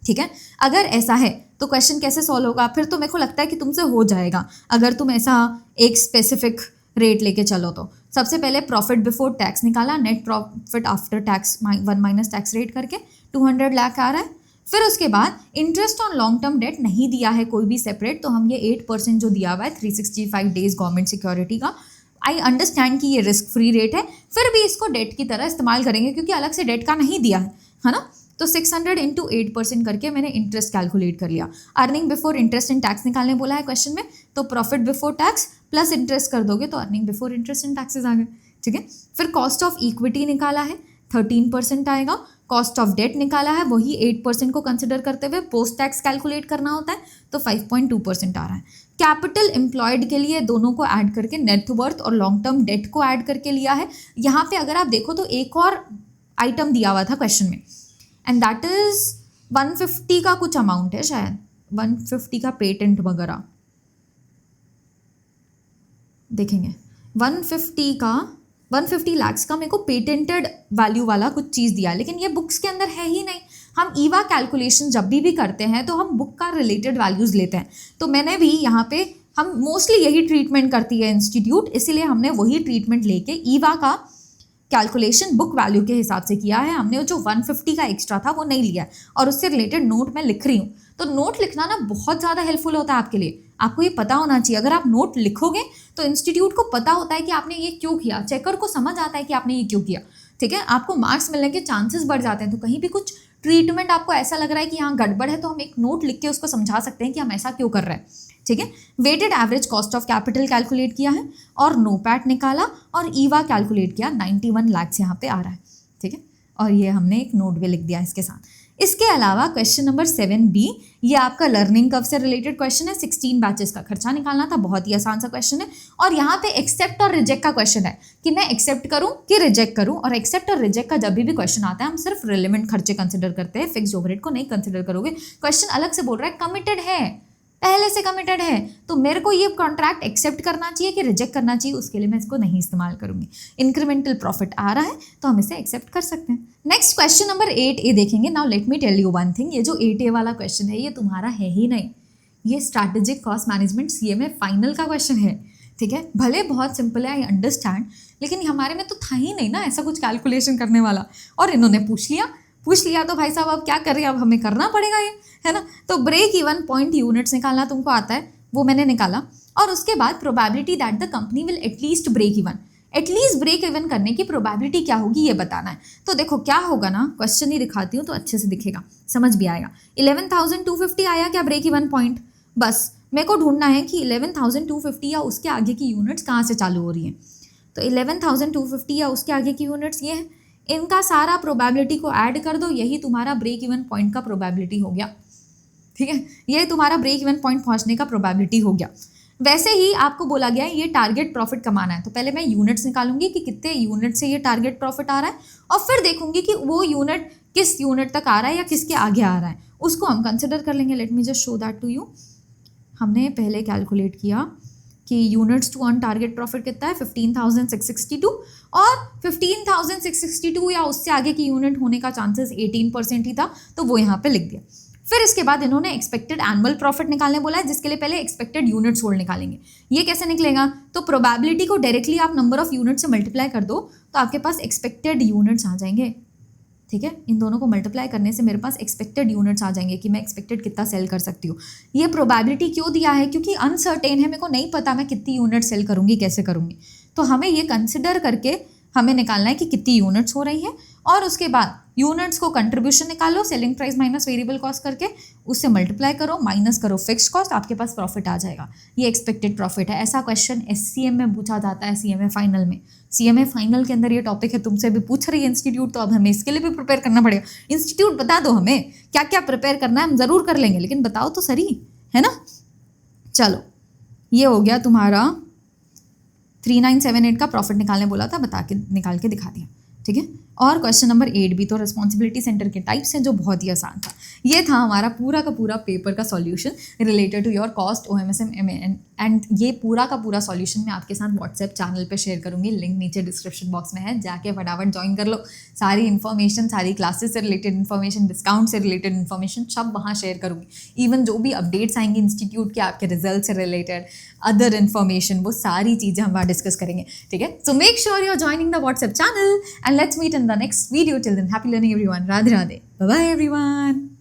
ठीक है। अगर ऐसा है तो क्वेश्चन कैसे सॉल्व होगा, फिर तो मेरे को लगता है कि तुमसे हो जाएगा अगर तुम ऐसा एक स्पेसिफिक रेट लेके चलो। तो सबसे पहले प्रॉफिट बिफोर टैक्स निकाला, net profit after tax 1 minus tax rate करके 200 लाख आ रहा है। फिर उसके बाद interest on long term debt नहीं दिया है कोई भी सेपरेट, तो हम ये 8% जो दिया हुआ है 365 डेज गवर्नमेंट सिक्योरिटी का, आई अंडरस्टैंड कि ये रिस्क फ्री रेट है, फिर भी इसको डेट की तरह इस्तेमाल करेंगे क्योंकि अलग से डेट का नहीं दिया है ना। तो 600 इंटू 8% करके मैंने इंटरेस्ट कैलकुलेट कर लिया। Earning before interest and tax निकालने बोला है क्वेश्चन में, तो profit before tax plus interest कर दोगे तो earning before interest and taxes आ गए, ठीक है। फिर कॉस्ट ऑफ इक्विटी निकाला है 13% आएगा, कॉस्ट ऑफ डेट निकाला है वही 8% को कंसिडर करते हुए पोस्ट टैक्स कैलकुलेट करना होता है, तो 5.2% आ रहा है। कैपिटल एम्प्लॉयड के लिए दोनों को ऐड करके नेटवर्थ और लॉन्ग टर्म डेट को ऐड करके लिया है। यहाँ पे अगर आप देखो तो एक और आइटम दिया हुआ था क्वेश्चन में, एंड दैट इज 150 का कुछ अमाउंट है, शायद 150 का पेटेंट वगैरह, देखेंगे 150 लाख्स का मेरे को पेटेंटेड वैल्यू वाला कुछ चीज़ दिया, लेकिन ये बुक्स के अंदर है ही नहीं। हम ईवा कैलकुलेशन जब भी करते हैं तो हम बुक का रिलेटेड वैल्यूज़ लेते हैं। तो मैंने भी यहाँ पे, हम मोस्टली यही ट्रीटमेंट करती है इंस्टीट्यूट, इसीलिए हमने वही ट्रीटमेंट लेके ईवा का कैलकुलेशन बुक वैल्यू के हिसाब से किया है। हमने जो 150 का एक्स्ट्रा था वो नहीं लिया और उससे रिलेटेड नोट मैं लिख रही हूँ। तो नोट लिखना ना बहुत ज़्यादा हेल्पफुल होता है आपके लिए। आपको ये पता होना चाहिए, अगर आप नोट लिखोगे तो इंस्टीट्यूट को पता होता है कि आपने ये क्यों किया, चेकर को समझ आता है कि आपने ये क्यों किया, ठीक है। आपको मार्क्स मिलने के चांसेस बढ़ जाते हैं। तो कहीं भी कुछ ट्रीटमेंट आपको ऐसा लग रहा है कि यहाँ गड़बड़ है, तो हम एक नोट लिख के उसको समझा सकते हैं कि हम ऐसा क्यों कर रहे हैं, ठीक है। Weighted average cost of capital calculate किया है और नोपैट निकाला और ईवा कैलकुलेट किया। 91 लाख यहाँ पे आ रहा है, ठीक है। और ये हमने एक नोट भी लिख दिया इसके साथ। इसके अलावा क्वेश्चन नंबर 7B, ये आपका लर्निंग कर्व से रिलेटेड क्वेश्चन है। 16 बैचेस का खर्चा निकालना था, बहुत ही आसान सा क्वेश्चन है। और यहाँ पे एक्सेप्ट और रिजेक्ट का क्वेश्चन है कि मैं एक्सेप्ट करूँ कि रिजेक्ट करूँ। और एक्सेप्ट और रिजेक्ट का जब भी क्वेश्चन आता है हम सिर्फ रिलेवेंट खर्चे कंसिडर करते हैं, फिक्स ओवरहेड को नहीं कंसिडर करोगे। क्वेश्चन अलग से बोल रहा है कमिटेड है, पहले से कमिटेड है, तो मेरे को ये कॉन्ट्रैक्ट एक्सेप्ट करना चाहिए कि रिजेक्ट करना चाहिए, उसके लिए मैं इसको नहीं इस्तेमाल करूंगी। इंक्रीमेंटल प्रॉफिट आ रहा है तो हम इसे एक्सेप्ट कर सकते हैं। नेक्स्ट क्वेश्चन नंबर 8A देखेंगे। Now let me tell you one thing, ये जो 8A वाला क्वेश्चन है ये तुम्हारा है ही नहीं, ये strategic cost management CMA final का क्वेश्चन है, ठीक है। भले बहुत सिंपल है, आई अंडरस्टैंड, लेकिन हमारे में तो था ही नहीं ना ऐसा कुछ कैलकुलेशन करने वाला, और इन्होंने पूछ लिया तो भाई साहब अब क्या कर रहे हैं, अब हमें करना पड़ेगा ये, है ना। तो ब्रेक इवन पॉइंट यूनिट्स निकालना तुमको आता है, वो मैंने निकाला। और उसके बाद probability that the company will at least break even करने की प्रोबेबिलिटी क्या होगी ये बताना है। तो देखो क्या होगा ना, क्वेश्चन ही दिखाती हूँ तो अच्छे से दिखेगा, समझ भी आएगा। 11,250 आया क्या ब्रेक इवन पॉइंट, बस मेरे को ढूंढना है कि 11,250 या उसके आगे की यूनिट्स कहाँ से चालू हो रही हैं। तो 11,250 या उसके आगे की यूनिट्स ये हैं, इनका सारा प्रोबेबिलिटी को ऐड कर दो, यही तुम्हारा ब्रेक इवन पॉइंट का प्रोबेबिलिटी हो गया, ठीक है। ये तुम्हारा ब्रेक इवन पॉइंट पहुंचने का प्रोबेबिलिटी हो गया। वैसे ही आपको बोला गया है ये टारगेट प्रॉफिट कमाना है, तो पहले मैं यूनिट्स निकालूंगी कि कितने यूनिट से ये टारगेट प्रॉफिट आ रहा है, और फिर देखूंगी कि वो यूनिट किस यूनिट तक आ रहा है या किसके आगे आ रहा है, उसको हम कंसिडर कर लेंगे। Let me just show that to you. हमने पहले कैलकुलेट किया कि units to earn target profit कितना है, 15,662, और 15,662 या उससे आगे की यूनिट होने का चांसेस 18% ही था, तो वो यहाँ पे लिख दिया। फिर इसके बाद इन्होंने एक्सपेक्टेड एनुअल प्रॉफिट निकालने बोला है, जिसके लिए पहले एक्सपेक्टेड यूनिट्स होल्ड निकालेंगे। ये कैसे निकलेगा, तो प्रोबेबिलिटी को डायरेक्टली आप नंबर ऑफ यूनिट से मल्टीप्लाई कर दो तो आपके पास एक्सपेक्टेड यूनिट्स आ जाएंगे, ठीक है। इन दोनों को मल्टीप्लाई करने से मेरे पास एक्सपेक्टेड यूनिट्स आ जाएंगे कि मैं एक्सपेक्टेड कितना सेल कर सकती हूँ। ये प्रोबेबिलिटी क्यों दिया है, क्योंकि अनसर्टेन है, मेरे को नहीं पता मैं कितनी यूनिट सेल करूँगी, कैसे करूँगी। तो हमें ये कंसिडर करके हमें निकालना है कि कितनी यूनिट्स हो रही हैं, और उसके बाद यूनिट्स को कंट्रीब्यूशन निकालो, selling price minus variable cost करके, उससे मल्टीप्लाई करो, माइनस करो फिक्स्ड कॉस्ट, आपके पास प्रॉफिट आ जाएगा। ये एक्सपेक्टेड प्रॉफिट है। ऐसा क्वेश्चन SCM में पूछा जाता है, CMA फाइनल में। CMA फाइनल के अंदर ये टॉपिक है, तुमसे भी पूछ रही है इंस्टीट्यूट, तो अब हमें इसके लिए भी प्रिपेयर करना पड़ेगा। इंस्टीट्यूट बता दो हमें क्या क्या प्रिपेयर करना है, हम ज़रूर कर लेंगे, लेकिन बताओ तो सही, है ना। चलो, ये हो गया तुम्हारा 3978 का प्रॉफिट निकालने बोला था, निकाल के दिखा दिया, ठीक है। और क्वेश्चन नंबर 8B तो रिस्पॉन्सिबिलिटी सेंटर के टाइप्स हैं, जो बहुत ही आसान था। ये था हमारा पूरा का पूरा पेपर का solution related to your cost OMSM MA, and ये पूरा का पूरा सॉल्यूशन मैं आपके साथ व्हाट्सएप चैनल पे शेयर करूंगी, लिंक नीचे डिस्क्रिप्शन बॉक्स में है, जाके फटाफट ज्वाइन कर लो। सारी इन्फॉर्मेशन, सारी क्लासेस से रिलेटेड इन्फॉर्मेशन, डिस्काउंट से रिलेटेड इन्फॉर्मेशन सब वहाँ शेयर करूँगी। इवन जो भी अपडेट्स आएंगे इंस्टीट्यूट के, आपके रिजल्ट से रिलेटेड अदर इन्फॉर्मेशन, वो सारी चीज़ें हम वहाँ डिस्कस करेंगे, ठीक है। So make sure you are joining the WhatsApp channel, and let's meet in the next video. Till then, happy learning everyone. Radhe Radhe. Bye bye everyone.